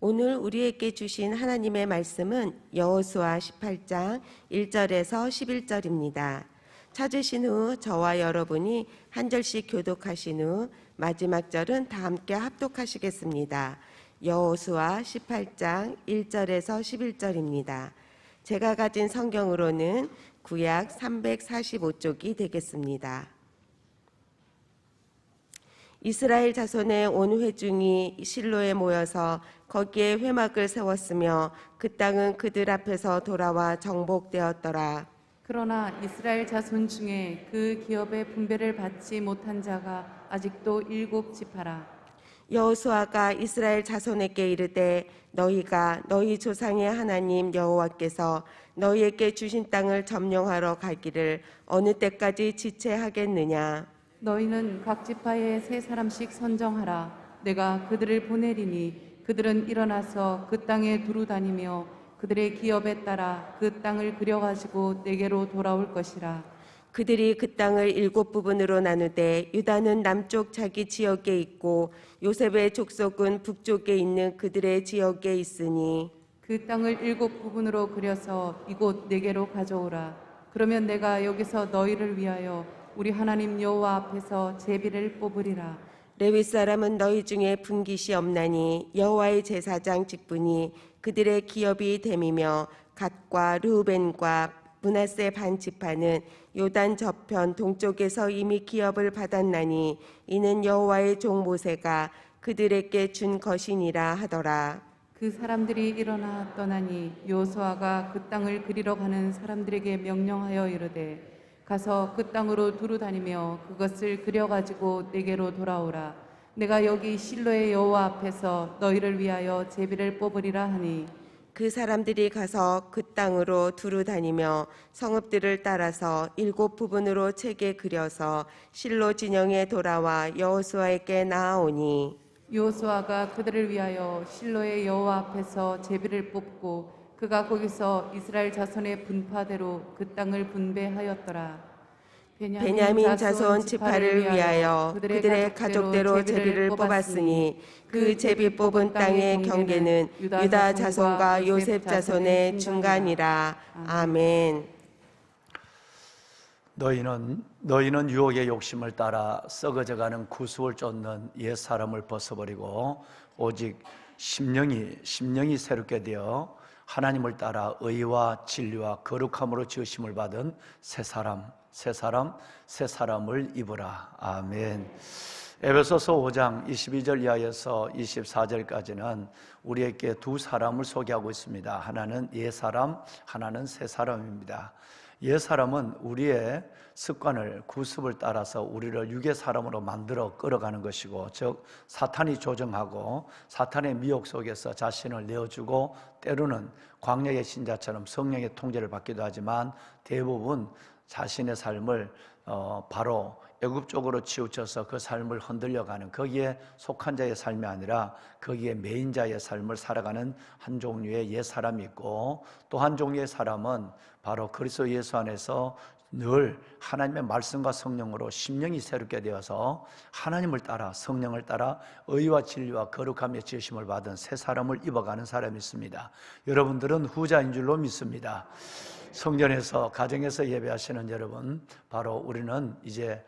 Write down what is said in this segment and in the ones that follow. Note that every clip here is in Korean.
오늘 우리에게 주신 하나님의 말씀은 여호수아 18장 1절에서 11절입니다. 찾으신 후 저와 여러분이 한 절씩 교독하신 후 마지막 절은 다 함께 합독하시겠습니다. 여호수아 18장 1절에서 11절입니다. 제가 가진 성경으로는 구약 345쪽이 되겠습니다. 이스라엘 자손의 온 회중이 실로에 모여서 거기에 회막을 세웠으며 그 땅은 그들 앞에서 돌아와 정복되었더라. 그러나 이스라엘 자손 중에 그 기업의 분배를 받지 못한 자가 아직도 7지파라. 여호수아가 이스라엘 자손에게 이르되 너희가 너희 조상의 하나님 여호와께서 너희에게 주신 땅을 점령하러 가기를 어느 때까지 지체하겠느냐. 너희는 각 지파에 3사람씩 선정하라. 내가 그들을 보내리니 그들은 일어나서 그 땅에 두루 다니며 그들의 기업에 따라 그 땅을 그려가지고 내게로 돌아올 것이라. 그들이 그 땅을 7부분으로 나누되 유다는 남쪽 자기 지역에 있고 요셉의 족속은 북쪽에 있는 그들의 지역에 있으니 그 땅을 7부분으로 그려서 이곳 내게로 가져오라. 그러면 내가 여기서 너희를 위하여 우리 하나님 여호와 앞에서 제비를 뽑으리라. 레위 사람은 너희 중에 분깃이 없나니 여호와의 제사장 직분이 그들의 기업이 됨이며 갓과 르우벤과 므낫세 반 지파는 요단 저편 동쪽에서 이미 기업을 받았나니 이는 여호와의 종 모세가 그들에게 준 것이니라 하더라. 그 사람들이 일어나 떠나니 여호수아가 그 땅을 그리러 가는 사람들에게 명령하여 이르되 가서 그 땅으로 두루 다니며 그것을 그려가지고 내게로 돌아오라. 내가 여기 실로의 여호와 앞에서 너희를 위하여 제비를 뽑으리라 하니 그 사람들이 가서 그 땅으로 두루 다니며 성읍들을 따라서 7부분으로 채게 그려서 실로 진영에 돌아와 여호수아에게 나아오니 여호수아가 그들을 위하여 실로의 여호와 앞에서 제비를 뽑고 그가 거기서 이스라엘 자손의 분파대로 그 땅을 분배하였더라. 베냐민 자손 지파를 위하여 그들의 가족대로 제비를 뽑았으니 그 제비 뽑은 땅의 경계는 유다 자손과 요셉 자손의 중간이라. 아멘. 너희는 유혹의 욕심을 따라 썩어져가는 구수를 쫓는 옛 사람을 벗어버리고 오직 심령이 새롭게 되어 하나님을 따라 의와 진리와 거룩함으로 지으심을 받은 새 사람을 입으라. 아멘. 에베소서 5장 22절 이하에서 24절까지는 우리에게 두 사람을 소개하고 있습니다. 하나는 옛 사람, 하나는 새 사람입니다. 옛 사람은 우리의 습관을 구습을 따라서 우리를 육의 사람으로 만들어 끌어가는 것이고, 즉 사탄이 조정하고 사탄의 미혹 속에서 자신을 내어주고 때로는 광야의 신자처럼 성령의 통제를 받기도 하지만 대부분 자신의 삶을 바로 애굽 쪽으로 치우쳐서 그 삶을 흔들려가는, 거기에 속한 자의 삶이 아니라 거기에 메인 자의 삶을 살아가는 한 종류의 옛 사람이 있고, 또 한 종류의 사람은 바로 그리스도 예수 안에서 늘 하나님의 말씀과 성령으로 심령이 새롭게 되어서 하나님을 따라 성령을 따라 의와 진리와 거룩함의 지으심을 받은 새 사람을 입어가는 사람이 있습니다. 여러분들은 후자인 줄로 믿습니다. 성전에서 가정에서 예배하시는 여러분, 바로 우리는 이제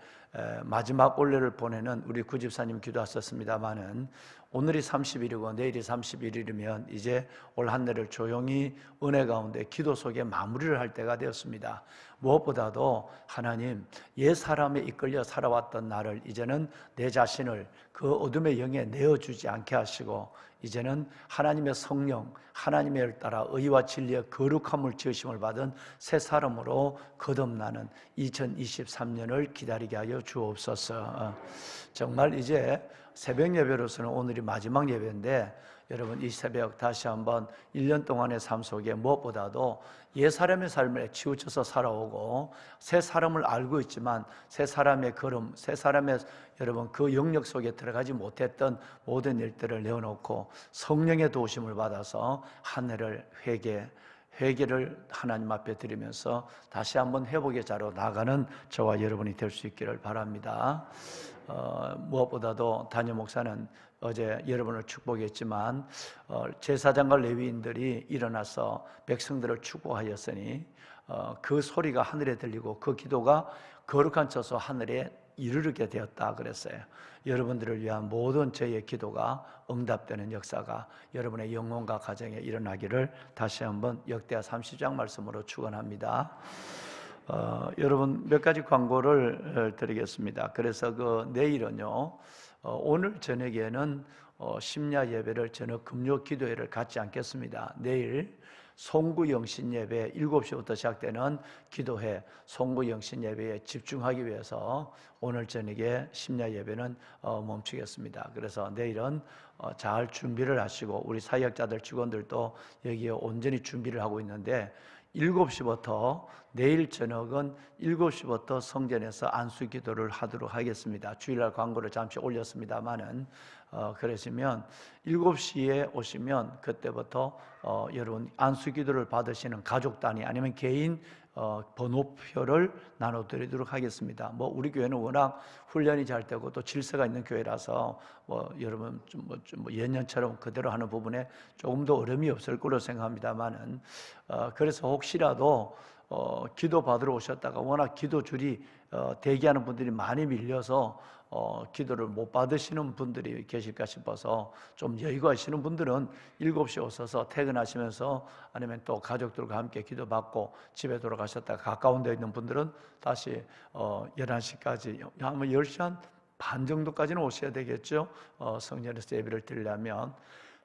마지막 올레를 보내는 우리 구집사님 기도하셨습니다마는 오늘이 30일이고 내일이 31일이면 이제 올 한 해를 조용히 은혜 가운데 기도 속에 마무리를 할 때가 되었습니다. 무엇보다도 하나님, 옛 사람에 이끌려 살아왔던 나를 이제는 내 자신을 그 어둠의 영에 내어주지 않게 하시고 이제는 하나님의 성령, 하나님의 을 따라 의와 진리의 거룩함을 지으심을 받은 새 사람으로 거듭나는 2023년을 기다리게 하여 주옵소서. 정말 이제 새벽 예배로서는 오늘이 마지막 예배인데 여러분, 이 새벽 다시 한번 1년 동안의 삶 속에 무엇보다도 옛 사람의 삶에 치우쳐서 살아오고 새 사람을 알고 있지만 새 사람의 걸음, 새 사람의 여러분 그 영역 속에 들어가지 못했던 모든 일들을 내어놓고 성령의 도우심을 받아서 한 해를 회개를 하나님 앞에 드리면서 다시 한번 회복의 자로 나가는 저와 여러분이 될 수 있기를 바랍니다. 무엇보다도 담임 목사는 어제 여러분을 축복했지만 제사장과 레위인들이 일어나서 백성들을 축복하였으니 그 소리가 하늘에 들리고 그 기도가 거룩한 저소 하늘에 이르르게 되었다 그랬어요. 여러분들을 위한 모든 저희의 기도가 응답되는 역사가 여러분의 영혼과 가정에 일어나기를 다시 한번 역대하 30장 말씀으로 축원합니다. 여러분 몇 가지 광고를 드리겠습니다. 그래서 내일은요, 오늘 저녁에는 심야 예배를 저녁 금요 기도회를 갖지 않겠습니다. 내일 송구 영신 예배 7시부터 시작되는 기도회 송구 영신 예배에 집중하기 위해서 오늘 저녁에 심야 예배는 멈추겠습니다. 그래서 내일은 잘 준비를 하시고 우리 사역자들 직원들도 여기에 온전히 준비를 하고 있는데 7시부터 내일 저녁은 7시부터 성전에서 안수 기도를 하도록 하겠습니다. 주일날 광고를 잠시 올렸습니다만은 그러시면 7시에 오시면 그때부터 여러분 안수 기도를 받으시는 가족 단위 아니면 개인 번호표를 나눠드리도록 하겠습니다. 우리 교회는 워낙 훈련이 잘 되고 또 질서가 있는 교회라서 여러분 좀 예년처럼 그대로 하는 부분에 조금 더 어려움이 없을 거로 생각합니다만은 그래서 혹시라도 기도 받으러 오셨다가 워낙 기도 줄이 대기하는 분들이 많이 밀려서 기도를 못 받으시는 분들이 계실까 싶어서 좀 여유가 있으시는 분들은 7시에 오셔서 퇴근하시면서 아니면 또 가족들과 함께 기도받고 집에 돌아가셨다가 가까운 데 있는 분들은 다시 11시까지 아마 10시 반 정도까지는 오셔야 되겠죠. 성전에서 예배를 드리려면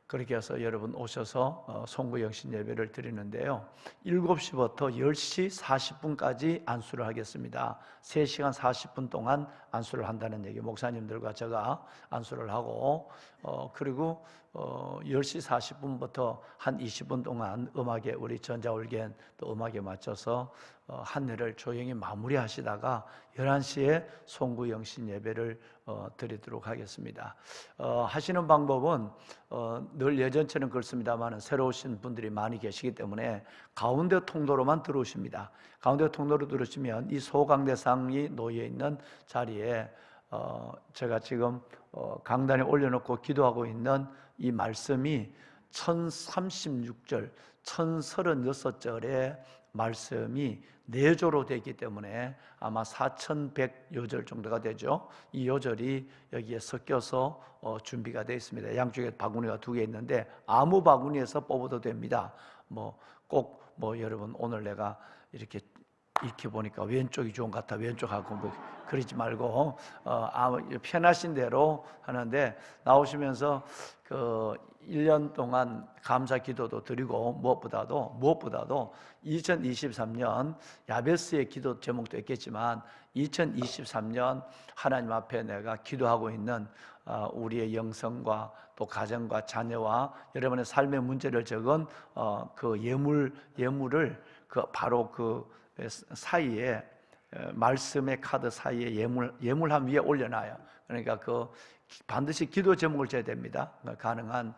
그렇게 해서 여러분 오셔서 송구 영신 예배를 드리는데요, 7시부터 10시 40분까지 안수를 하겠습니다. 3시간 40분 동안 안수를 한다는 얘기, 목사님들과 제가 안수를 하고 그리고 10시 40분부터 한 20분 동안 음악에 우리 전자올겐 또 음악에 맞춰서 한 해를 조용히 마무리하시다가 11시에 송구 영신 예배를 드리도록 하겠습니다. 하시는 방법은 늘 예전처럼 그렇습니다만 새로 오신 분들이 많이 계시기 때문에 가운데 통로로만 들어오십니다. 가운데 통로로 들어오시면 이 소강대상이 놓여 있는 자리에 제가 지금 강단에 올려놓고 기도하고 있는 이 말씀이 1036절, 1036절의 말씀이 4조로 되기 때문에 아마 4100요절 정도가 되죠. 이 요절이 여기에 섞여서 준비가 되어 있습니다. 양쪽에 바구니가 2개 있는데 아무 바구니에서 뽑아도 됩니다. 꼭 여러분 오늘 내가 이렇게 보니까 왼쪽이 좋은 것 같아 왼쪽하고 그러지 말고 편하신 대로 하는데 나오시면서 1년 동안 감사 기도도 드리고 무엇보다도 2023년 야베스의 기도 제목도 있겠지만 2023년 하나님 앞에 내가 기도하고 있는 우리의 영성과 또 가정과 자녀와 여러분의 삶의 문제를 적은 그 예물을 바로 그 사이에 말씀의 카드 사이에 예물함 위에 올려놔요. 그러니까 반드시 기도 제목을 줘야 됩니다. 가능한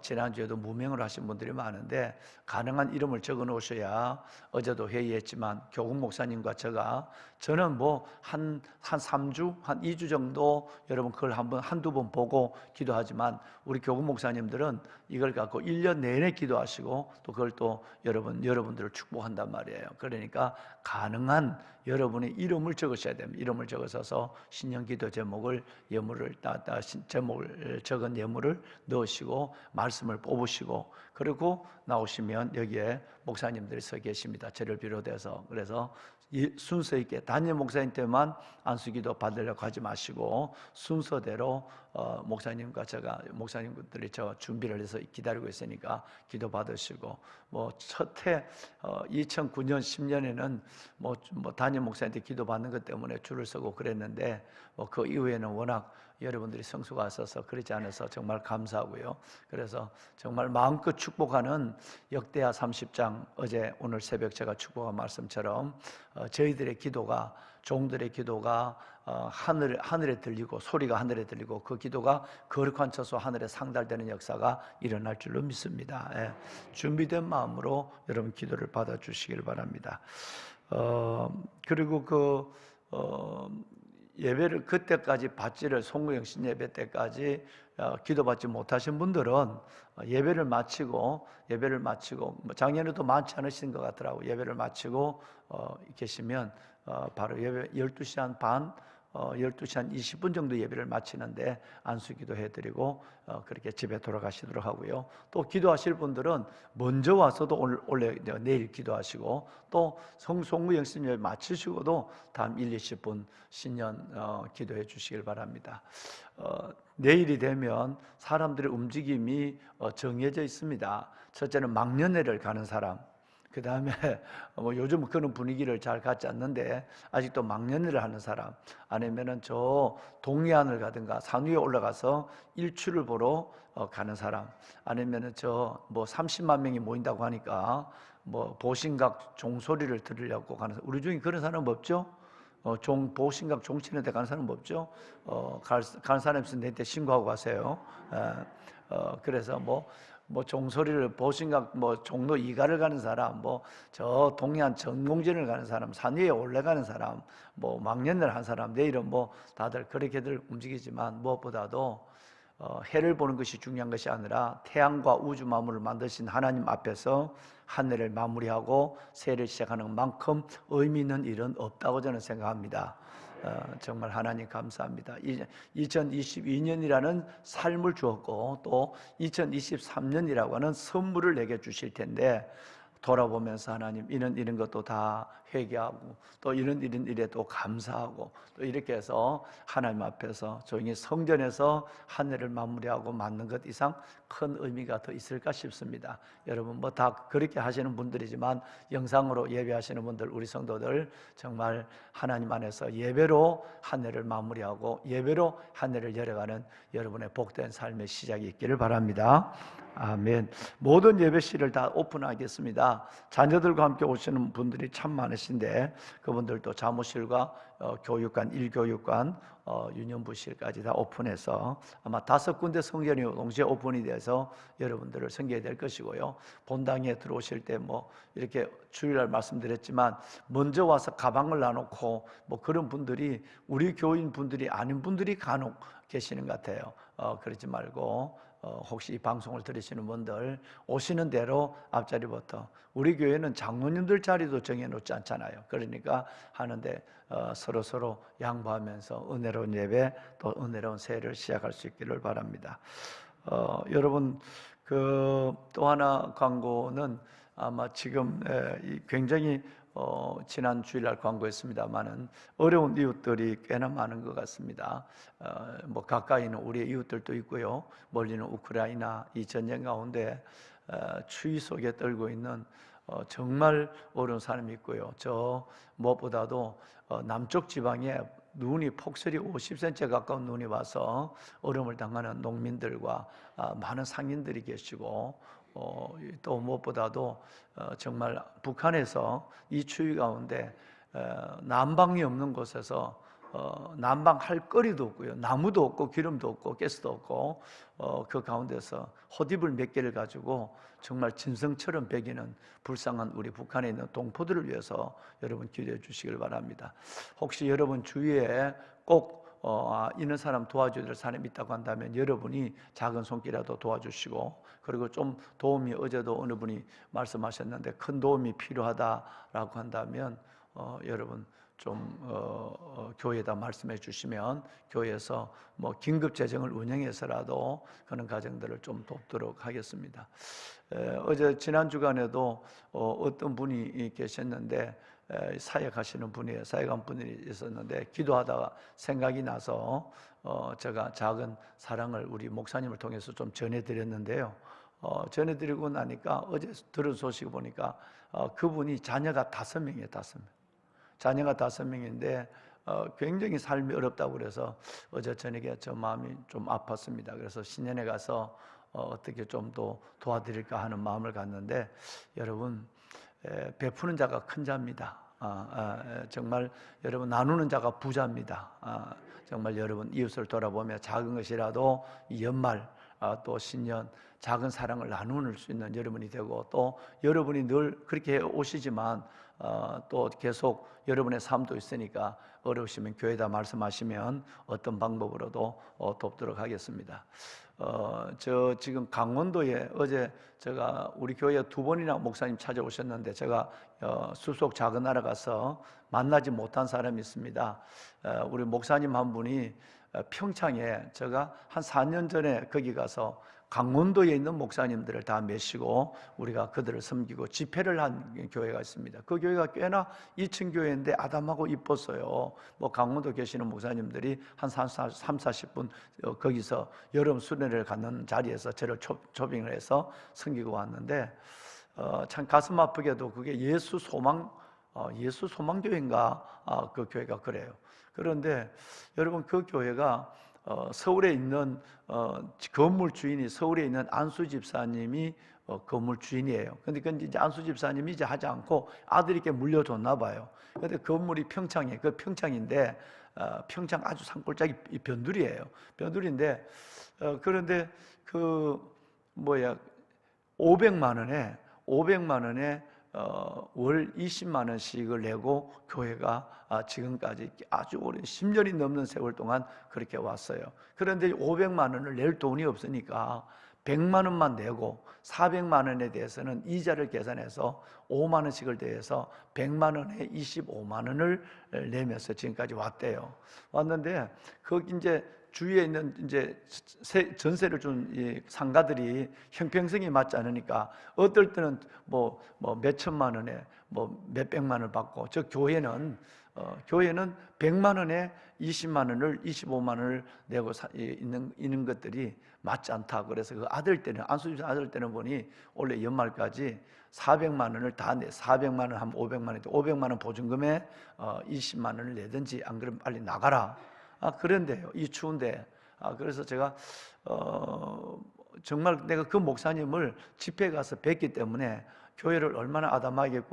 지난주에도 무명을 하신 분들이 많은데 가능한 이름을 적어 놓으셔야, 어제도 회의했지만 교국 목사님과 저는 한 3주, 한 2주 정도 여러분 그걸 한두 번 보고 기도하지만 우리 교국 목사님들은 이걸 갖고 1년 내내 기도하시고 또 그걸 또 여러분들을 축복한단 말이에요. 그러니까 가능한 여러분의 이름을 적으셔야 됩니다. 이름을 적으셔서 신년 기도 제목을 제목을 적은 예물을 넣으시고 말씀을 뽑으시고 그리고 나오시면 여기에 목사님들이 서 계십니다. 저를 비롯해서. 그래서 순서 있게 담임 목사님한테만 안수기도 받으려고 하지 마시고 순서대로 목사님과 목사님들이 준비를 해서 기다리고 있으니까 기도 받으시고 첫해 2009년 10년에는 담임 목사님한테 기도 받는 것 때문에 줄을 서고 그랬는데 그 이후에는 워낙 여러분들이 성수가 있어서 그렇지 않아서 정말 감사하고요. 그래서 정말 마음껏 축복하는 역대하 30장, 오늘 새벽 제가 축복한 말씀처럼 저희들의 기도가 종들의 기도가 하늘에 들리고 소리가 하늘에 들리고 그 기도가 거룩한 처소 하늘에 상달되는 역사가 일어날 줄로 믿습니다. 예, 준비된 마음으로 여러분 기도를 받아주시길 바랍니다. 그리고 예배를 그때까지 받지를 송구영신 예배 때까지 기도받지 못하신 분들은 예배를 마치고 뭐 작년에도 많지 않으신 것 같더라고요. 예배를 마치고 계시면 바로 예배 12시 한 반 12시 한 20분 정도 예배를 마치는데 안수기도 해드리고 그렇게 집에 돌아가시도록 하고요. 또 기도하실 분들은 먼저 와서도 내일 기도하시고 또 송구 영신 예배 마치시고도 다음 1, 20분 신년 기도해 주시길 바랍니다. 내일이 되면 사람들의 움직임이 정해져 있습니다. 첫째는 망년회를 가는 사람, 그 다음에 요즘 그런 분위기를 잘 갖지 않는데 아직도 망년회를 하는 사람, 아니면은 저 동해안을 가든가 산 위에 올라가서 일출을 보러 가는 사람, 아니면은 저 30만 명이 모인다고 하니까 보신각 종소리를 들으려고 가는 사람. 우리 중에 그런 사람 없죠? 보신각 종치는 데 가는 사람 없죠? 가는 사람 있으면 내한테 신고하고 가세요. 그래서 종소리를 보신각 종로 이가를 가는 사람, 저 동해안 전공진을 가는 사람, 산 위에 올라가는 사람, 망년을 한 사람, 내일은 다들 그렇게들 움직이지만 무엇보다도 해를 보는 것이 중요한 것이 아니라 태양과 우주 만물을 만드신 하나님 앞에서 한 해를 마무리하고 새해를 시작하는 만큼 의미 있는 일은 없다고 저는 생각합니다. 정말 하나님 감사합니다. 2022년이라는 삶을 주었고 또 2023년이라고 하는 선물을 내게 주실 텐데 돌아보면서 하나님 이런 것도 다 회개하고 또 이런 일에 또 감사하고 또 이렇게 해서 하나님 앞에서 조용히 성전에서 한 해를 마무리하고 맞는 것 이상 큰 의미가 더 있을까 싶습니다. 여러분 다 그렇게 하시는 분들이지만 영상으로 예배하시는 분들, 우리 성도들 정말 하나님 안에서 예배로 한 해를 마무리하고 예배로 한 해를 열어가는 여러분의 복된 삶의 시작이 있기를 바랍니다. 아멘. 모든 예배실을 다 오픈하겠습니다. 자녀들과 함께 오시는 분들이 참 많으신데 그분들도 사무실과 교육관, 일교육관, 유년부실까지 다 오픈해서 아마 5군데 성전이 동시에 오픈이 돼서 여러분들을 섬기게 될 것이고요. 본당에 들어오실 때 이렇게 주일날 말씀드렸지만 먼저 와서 가방을 놔놓고 그런 분들이 우리 교인 분들이 아닌 분들이 간혹 계시는 것 같아요. 그러지 말고 혹시 이 방송을 들으시는 분들 오시는 대로 앞자리부터, 우리 교회는 장로님들 자리도 정해놓지 않잖아요. 그러니까 하는데 서로 양보하면서 은혜로운 예배 또 은혜로운 새해를 시작할 수 있기를 바랍니다. 여러분 또 하나 광고는 아마 지금 굉장히 지난 주일날 광고했습니다만은 어려운 이웃들이 꽤나 많은 것 같습니다. 가까이는 우리의 이웃들도 있고요, 멀리는 우크라이나 이 전쟁 가운데 추위 속에 떨고 있는 정말 어려운 사람이 있고요. 저 무엇보다도 남쪽 지방에 눈이 폭설이 50cm 가까운 눈이 와서 어려움을 당하는 농민들과 많은 상인들이 계시고 또 무엇보다도 정말 북한에서 이 추위 가운데 난방이 없는 곳에서 난방할 거리도 없고요, 나무도 없고 기름도 없고 가스도 없고 그 가운데서 헛이불 몇 개를 가지고 정말 진성처럼 배기는 불쌍한 우리 북한에 있는 동포들을 위해서 여러분 기도해 주시길 바랍니다. 혹시 여러분 주위에 꼭 이런 사람 도와줘야 될 사람이 있다고 한다면 여러분이 작은 손길이라도 도와주시고, 그리고 좀 도움이, 어제도 어느 분이 말씀하셨는데 큰 도움이 필요하다라고 한다면 여러분 좀 교회에다 말씀해 주시면 교회에서 긴급 재정을 운영해서라도 그런 가정들을 좀 돕도록 하겠습니다. 어제 지난 주간에도 어떤 분이 계셨는데 사역하시는 분이에요. 사역한 분이 있었는데 기도하다가 생각이 나서 제가 작은 사랑을 우리 목사님을 통해서 좀 전해드렸는데요. 전해드리고 나니까 어제 들은 소식 보니까 그분이 자녀가 5명이에요. 5명. 자녀가 5명인데 굉장히 삶이 어렵다고 그래서 어제 저녁에 저 마음이 좀 아팠습니다. 그래서 신년에 가서 어떻게 좀 더 도와드릴까 하는 마음을 갖는데, 여러분 베푸는 자가 큰 자입니다. 정말 여러분 나누는 자가 부자입니다. 정말 여러분 이웃을 돌아보며 작은 것이라도 이 연말 또 신년 작은 사랑을 나눌 수 있는 여러분이 되고, 또 여러분이 늘 그렇게 오시지만 또 계속 여러분의 삶도 있으니까 어려우시면 교회에다 말씀하시면 어떤 방법으로도 돕도록 하겠습니다. 저 지금 강원도에 어제 제가 우리 교회에 2번이나 목사님 찾아오셨는데, 제가 수속 작은 나라 가서 만나지 못한 사람이 있습니다. 우리 목사님 한 분이 평창에, 제가 한 4년 전에 거기 가서 강원도에 있는 목사님들을 다 메시고 우리가 그들을 섬기고 집회를 한 교회가 있습니다. 그 교회가 꽤나 2층 교회인데 아담하고 이뻤어요. 뭐 강원도 계시는 목사님들이 한 30-40분 거기서 여름 수련회를 갖는 자리에서 저를 초빙을 해서 섬기고 왔는데, 참 가슴 아프게도 그게 예수 소망교회인가, 그 교회가 그래요. 그런데 여러분, 그 교회가 서울에 있는 건물 주인이, 서울에 있는 안수 집사님이 건물 주인이에요. 근데 이제 안수 집사님이 이제 하지 않고 아들에게 물려줬나 봐요. 근데 건물이 평창에, 그 평창인데 평창 아주 산골짜기 변두리예요. 변두리인데 그런데 그 500만 원에 월 20만 원씩을 내고 교회가 지금까지 아주 오랜 10년이 넘는 세월 동안 그렇게 왔어요. 그런데 500만 원을 낼 돈이 없으니까 100만 원만 내고 400만 원에 대해서는 이자를 계산해서 5만 원씩을 대해서 100만 원에 25만 원을 내면서 지금까지 왔대요. 왔는데 거기 이제 주위에 있는 이제 전세를 준 이 상가들이 형평성이 맞지 않으니까 어떨 때는 뭐 몇천만 원에 뭐 몇백만 원을 받고, 저 교회는 100만 원에 20만 원을 25만 원을 내고 있는 것들이 맞지 않다. 그래서 그 아들 때는, 안수집 아들 때는 보니 올해 연말까지 400만 원을 다 400만 원 하면 500만 원인데 500만 원 보증금에 20만 원을 내든지, 안 그러면 빨리 나가라. 그런데요, 이 추운데. 그래서 제가 정말 내가 그 목사님을 집회에 가서 뵙기 때문에 교회를 얼마나 아담하게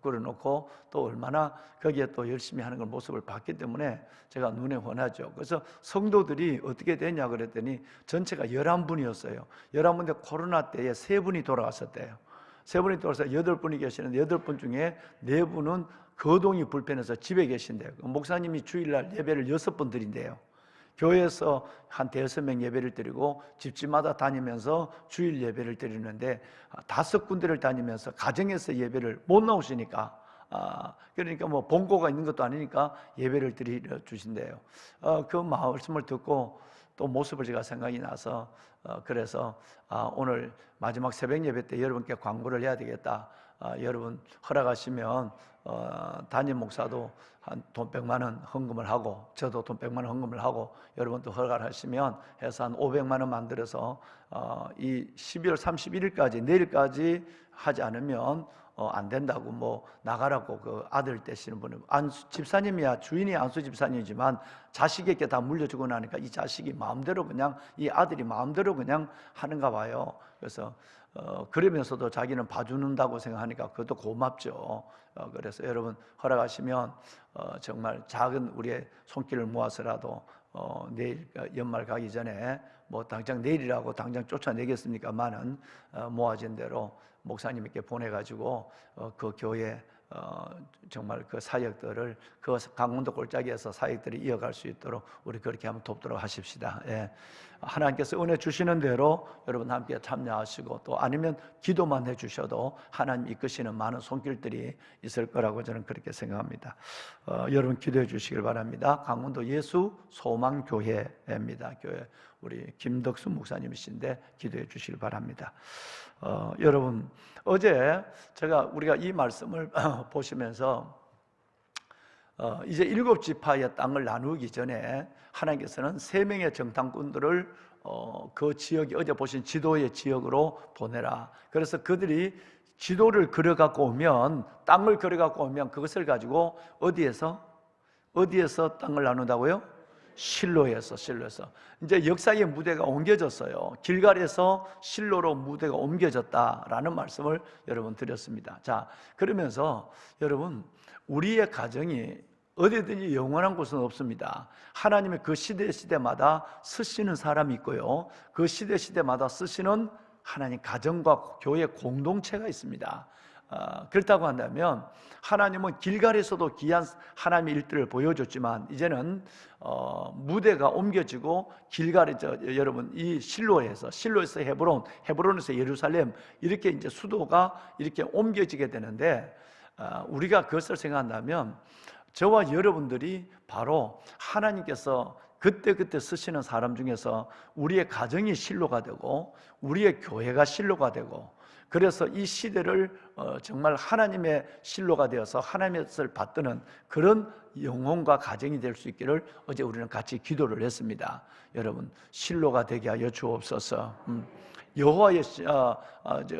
꾸려놓고 또 얼마나 거기에 또 열심히 하는 걸 모습을 봤기 때문에 제가 눈에 훤하죠. 그래서 성도들이 어떻게 되냐 그랬더니 전체가 11분이었어요. 11분인데 코로나 때에 3분이 돌아갔었대요. 3분이 돌아서 8분이 계시는데 8분 중에 4분은 거동이 불편해서 집에 계신대요. 목사님이 주일날 예배를 6번 드린대요. 교회에서 한 5명 예배를 드리고 집집마다 다니면서 주일 예배를 드리는데 5군데를 다니면서 가정에서 예배를 못 나오시니까, 그러니까 뭐 본고가 있는 것도 아니니까 예배를 드려 주신대요. 그 말씀을 듣고 또 모습을 제가 생각이 나서 그래서 오늘 마지막 새벽 예배 때 여러분께 광고를 해야 되겠다. 여러분 허락하시면 담임 목사도 한 돈 100만 원 헌금을 하고, 저도 돈 100만 원 헌금을 하고, 여러분도 허락하시면 해서 한 500만 원 만들어서 이 12월 31일까지, 내일까지 하지 않으면 안 된다고, 뭐 나가라고 그 아들 되시는 분은 안수 집사님이야, 주인이 안수 집사님이지만 자식에게 다 물려주고 나니까 이 자식이 마음대로 그냥, 이 아들이 마음대로 그냥 하는가 봐요. 그래서 그러면서도 자기는 봐주는다고 생각하니까 그것도 고맙죠. 그래서 여러분 허락하시면 정말 작은 우리의 손길을 모아서라도 내일 연말 가기 전에, 뭐 당장 내일이라고 당장 쫓아내겠습니까만은 모아진 대로 목사님께 보내가지고 그 교회 정말 그 사역들을, 그 강원도 골짜기에서 사역들이 이어갈 수 있도록 우리 그렇게 한번 돕도록 하십시다. 예. 하나님께서 은혜 주시는 대로 여러분 함께 참여하시고, 또 아니면 기도만 해주셔도 하나님 이끄시는 많은 손길들이 있을 거라고 저는 그렇게 생각합니다. 여러분 기도해 주시길 바랍니다. 강원도 예수 소망교회입니다. 교회 우리 김덕수 목사님이신데 기도해 주시길 바랍니다. 여러분 어제 우리가 이 말씀을 보시면서 이제 7지파의 땅을 나누기 전에 하나님께서는 3명의 정탐꾼들을 그 지역이, 어제 보신 지도의 지역으로 보내라. 그래서 그들이 지도를 그려갖고 오면, 땅을 그려갖고 오면 그것을 가지고 어디에서 땅을 나눈다고요? 실로에서 이제 역사의 무대가 옮겨졌어요. 길갈에서 실로로 무대가 옮겨졌다라는 말씀을 여러분 드렸습니다. 자, 그러면서 여러분, 우리의 가정이 어디든지 영원한 곳은 없습니다. 하나님의 그 시대마다 쓰시는 사람이 있고요, 그 시대마다 쓰시는 하나님 가정과 교회 공동체가 있습니다. 그렇다고 한다면 하나님은 길갈에서도 귀한 하나님의 일들을 보여줬지만 이제는 무대가 옮겨지고 길갈에 여러분 이 실로에서 헤브론에서 예루살렘, 이렇게 이제 수도가 이렇게 옮겨지게 되는데, 우리가 그것을 생각한다면 저와 여러분들이 바로 하나님께서 그때 쓰시는 사람 중에서 우리의 가정이 실로가 되고 우리의 교회가 실로가 되고, 그래서 이 시대를 정말 하나님의 실로가 되어서 하나님의 뜻을 받드는 그런 영혼과 가정이 될 수 있기를 어제 우리는 같이 기도를 했습니다. 여러분, 실로가 되게 하여 주옵소서. 여호와의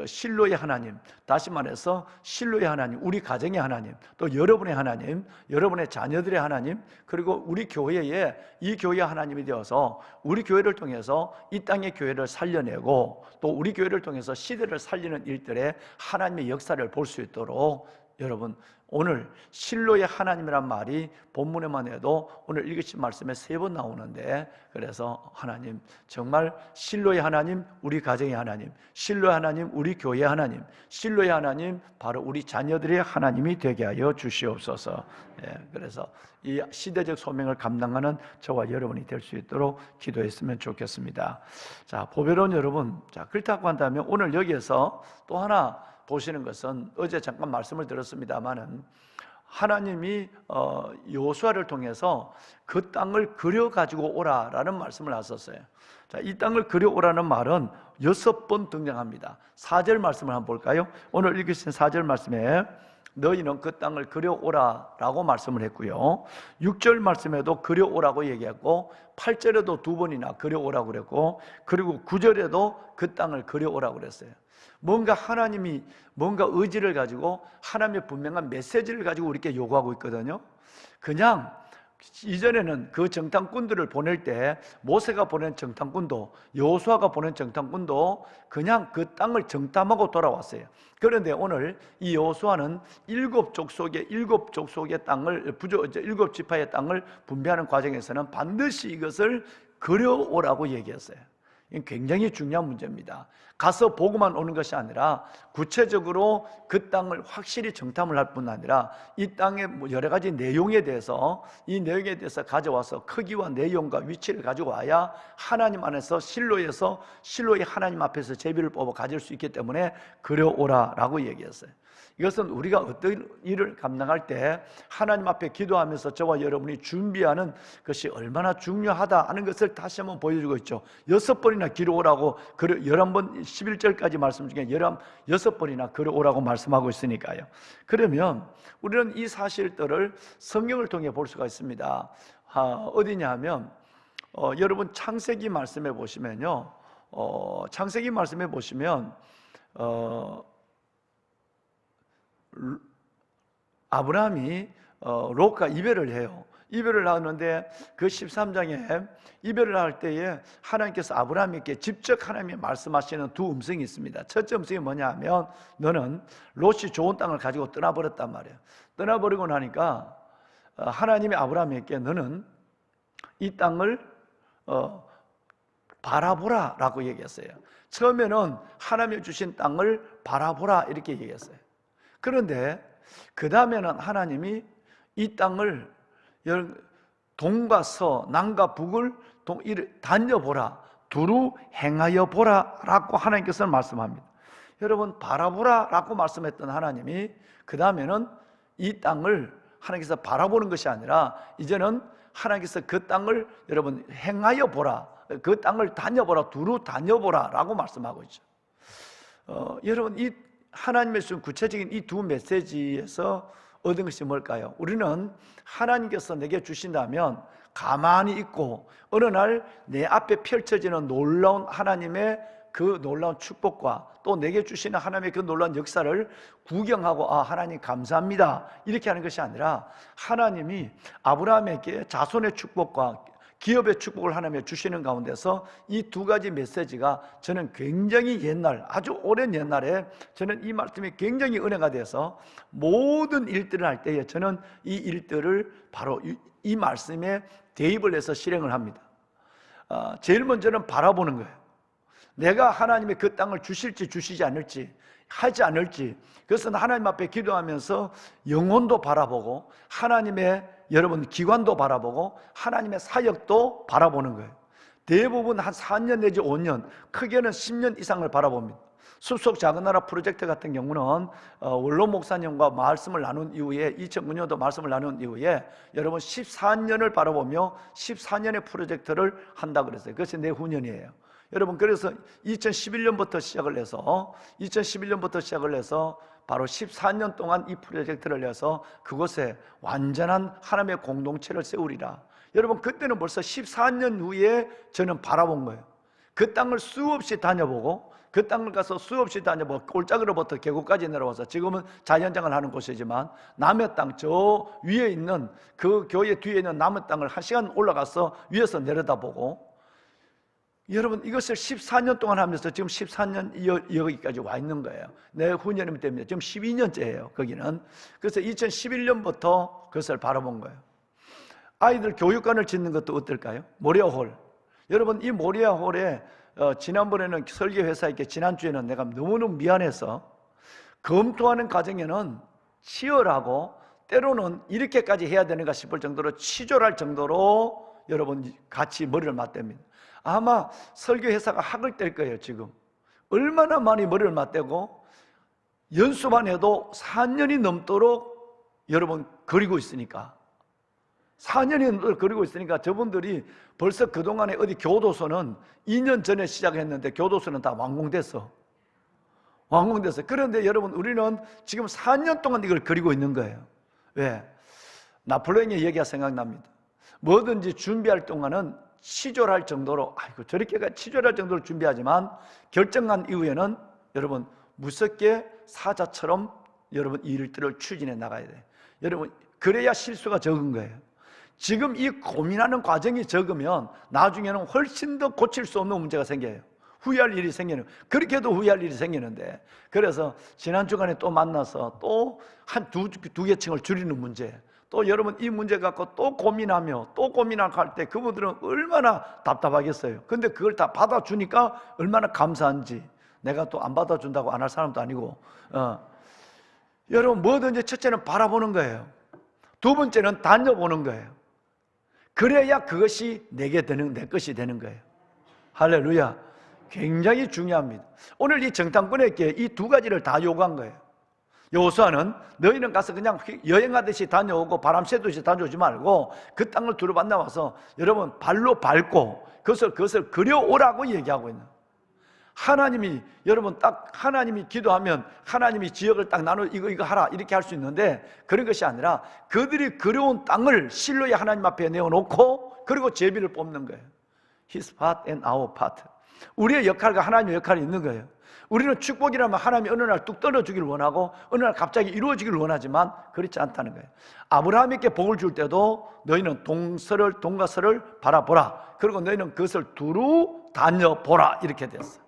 실로의 하나님, 다시 말해서 실로의 하나님, 우리 가정의 하나님, 또 여러분의 하나님, 여러분의 자녀들의 하나님, 그리고 우리 교회에 이 교회의 하나님이 되어서 우리 교회를 통해서 이 땅의 교회를 살려내고 또 우리 교회를 통해서 시대를 살리는 일들에 하나님의 역사를 볼 수 있도록, 여러분, 오늘 실로의 하나님이란 말이 본문에만 해도 오늘 읽으신 말씀에 3번 나오는데, 그래서 하나님, 정말 실로의 하나님, 우리 가정의 하나님, 실로의 하나님, 우리 교회의 하나님, 실로의 하나님, 바로 우리 자녀들의 하나님이 되게 하여 주시옵소서. 그래서 이 시대적 소명을 감당하는 저와 여러분이 될 수 있도록 기도했으면 좋겠습니다. 자, 보배로운 여러분, 자, 그렇다고 한다면 오늘 여기에서 또 하나 보시는 것은, 어제 잠깐 말씀을 드렸습니다마는 하나님이 여호수아를 통해서 그 땅을 그려가지고 오라라는 말씀을 하셨어요. 자, 이 땅을 그려오라는 말은 6번 등장합니다. 4절 말씀을 한번 볼까요? 오늘 읽으신 4절 말씀에 너희는 그 땅을 그려오라라고 말씀을 했고요, 6절 말씀에도 그려오라고 얘기했고, 8절에도 2번이나 그려오라고 그랬고, 그리고 9절에도 그 땅을 그려오라고 그랬어요. 뭔가 하나님이 뭔가 의지를 가지고 하나님의 분명한 메시지를 가지고 우리에게 요구하고 있거든요. 그냥 이전에는 그 정탐꾼들을 보낼 때 모세가 보낸 정탐꾼도 여호수아가 보낸 정탐꾼도 그냥 그 땅을 정탐하고 돌아왔어요. 그런데 오늘 이 여호수아는 7족속의 땅을 7지파의 땅을 분배하는 과정에서는 반드시 이것을 그려오라고 얘기했어요. 이건 굉장히 중요한 문제입니다. 가서 보고만 오는 것이 아니라 구체적으로 그 땅을 확실히 정탐을 할 뿐 아니라 이 땅의 여러 가지 내용에 대해서, 이 내용에 대해서 가져와서 크기와 내용과 위치를 가지고 와야 하나님 안에서 실로의 하나님 앞에서 제비를 뽑아 가질 수 있기 때문에 그려오라라고 얘기했어요. 이것은 우리가 어떤 일을 감당할 때 하나님 앞에 기도하면서 저와 여러분이 준비하는 것이 얼마나 중요하다 하는 것을 다시 한번 보여주고 있죠. 6번이나 기도오라고 11번 11절까지 말씀 중에 6번이나 그려오라고 말씀하고 있으니까요. 그러면 우리는 이 사실들을 성경을 통해 볼 수가 있습니다. 어디냐 하면 여러분 창세기 말씀에 보시면요, 창세기 말씀에 보시면 아브라함이 롯과 이별을 해요. 이별을 하는데 그 13장에 이별을 할 때에 하나님께서 아브라함에게 직접 하나님이 말씀하시는 두 음성이 있습니다. 첫째 음성이 뭐냐 하면, 너는 롯이 좋은 땅을 가지고 떠나버렸단 말이에요. 떠나버리고 나니까 하나님이 아브라함에게 너는 이 땅을 바라보라 라고 얘기했어요. 처음에는 하나님이 주신 땅을 바라보라 이렇게 얘기했어요. 그런데 그 다음에는 하나님이 이 땅을 동과 서, 남과 북을 다녀보라, 두루 행하여 보라 라고 하나님께서는 말씀합니다. 여러분, 바라보라 라고 말씀했던 하나님이 그 다음에는 이 땅을 하나님께서 바라보는 것이 아니라 이제는 하나님께서 그 땅을 여러분 행하여 보라, 그 땅을 다녀보라, 두루 다녀보라 라고 말씀하고 있죠. 여러분, 이 하나님의 주신 구체적인 이 두 메시지에서 얻은 것이 뭘까요? 우리는 하나님께서 내게 주신다면 가만히 있고 어느 날 내 앞에 펼쳐지는 놀라운 하나님의 그 놀라운 축복과 또 내게 주시는 하나님의 그 놀라운 역사를 구경하고 하나님 감사합니다 이렇게 하는 것이 아니라, 하나님이 아브라함에게 자손의 축복과 기업의 축복을 하나님이 주시는 가운데서 이 두 가지 메시지가 저는 굉장히 옛날, 아주 오랜 옛날에 저는 이 말씀이 굉장히 은혜가 돼서 모든 일들을 할 때에 저는 이 일들을 바로 이 말씀에 대입을 해서 실행을 합니다. 제일 먼저는 바라보는 거예요. 내가 하나님의 그 땅을 주실지 주시지 않을지, 하지 않을지, 그것은 하나님 앞에 기도하면서 영혼도 바라보고 하나님의 여러분 기관도 바라보고 하나님의 사역도 바라보는 거예요. 대부분 한 4년 내지 5년, 크게는 10년 이상을 바라봅니다. 숲속 작은 나라 프로젝트 같은 경우는 원로 목사님과 말씀을 나눈 이후에 2009년도 말씀을 나눈 이후에 여러분 14년을 바라보며 14년의 프로젝트를 한다 그랬어요. 그것이 내후년이에요. 여러분, 그래서 2011년부터 시작을 해서 바로 14년 동안 이 프로젝트를 해서 그곳에 완전한 하나님의 공동체를 세우리라. 여러분, 그때는 벌써 14년 후에 저는 바라본 거예요. 그 땅을 수없이 다녀보고, 그 땅을 가서 수없이 다녀보고, 골짜기로부터 계곡까지 내려와서 지금은 자연장을 하는 곳이지만 남의 땅, 저 위에 있는 그 교회 뒤에 있는 남의 땅을 1시간 올라가서 위에서 내려다보고, 여러분, 이것을 14년 동안 하면서 지금 14년 여기까지 와 있는 거예요. 내후년이면 됩니다. 지금 12년째예요, 거기는. 그래서 2011년부터 그것을 바라본 거예요. 아이들 교육관을 짓는 것도 어떨까요? 모리아홀. 여러분, 이 모리아홀에 지난번에는 설계회사에게, 지난주에는 내가 너무너무 미안해서 검토하는 과정에는 치열하고 때로는 이렇게까지 해야 되는가 싶을 정도로 치졸할 정도로 여러분 같이 머리를 맞댑니다. 아마 설교회사가 학을 뗄 거예요. 지금 얼마나 많이 머리를 맞대고 연수만 해도 4년이 넘도록 여러분 그리고 있으니까, 4년이 넘도록 그리고 있으니까 저분들이 벌써 그동안에 어디 교도소는 2년 전에 시작했는데 교도소는 다 완공됐어. 그런데 여러분, 우리는 지금 4년 동안 이걸 그리고 있는 거예요. 왜? 나폴레옹의 얘기가 생각납니다. 뭐든지 준비할 동안은 치졸할 정도로, 아이고 저렇게가 치졸할 정도로 준비하지만 결정한 이후에는 여러분 무섭게 사자처럼 여러분 이 일들을 추진해 나가야 돼요. 여러분, 그래야 실수가 적은 거예요. 지금 이 고민하는 과정이 적으면 나중에는 훨씬 더 고칠 수 없는 문제가 생겨요. 후회할 일이 생기는, 그렇게도 후회할 일이 생기는데, 그래서 지난 주간에 또 만나서 또 한 두 개 층을 줄이는 문제, 또 여러분 이 문제 갖고 또 고민하며 또 고민하고 할 때 그분들은 얼마나 답답하겠어요. 근데 그걸 다 받아주니까 얼마나 감사한지. 내가 또 안 받아준다고 안 할 사람도 아니고. 여러분, 뭐든지 첫째는 바라보는 거예요. 두 번째는 다녀보는 거예요. 그래야 그것이 내게 되는, 내 것이 되는 거예요. 할렐루야. 굉장히 중요합니다. 오늘 이 정탐꾼에게 이 두 가지를 다 요구한 거예요. 여호수아는 너희는 가서 그냥 여행하듯이 다녀오고 바람 쐬듯이 다녀오지 말고 그 땅을 두루반다 와서 여러분 발로 밟고 그것을 그려오라고 얘기하고 있는. 하나님이, 여러분, 딱 하나님이 기도하면 하나님이 지역을 딱 나눠 이거 하라 이렇게 할 수 있는데, 그런 것이 아니라 그들이 그려온 땅을 실로의 하나님 앞에 내어놓고 그리고 제비를 뽑는 거예요. His part and our part. 우리의 역할과 하나님의 역할이 있는 거예요. 우리는 축복이라면 하나님이 어느 날 뚝 떨어주기를 원하고 어느 날 갑자기 이루어지기를 원하지만 그렇지 않다는 거예요. 아브라함에게 복을 줄 때도 너희는 동과 서를 바라보라. 그리고 너희는 그것을 두루 다녀보라. 이렇게 됐어요.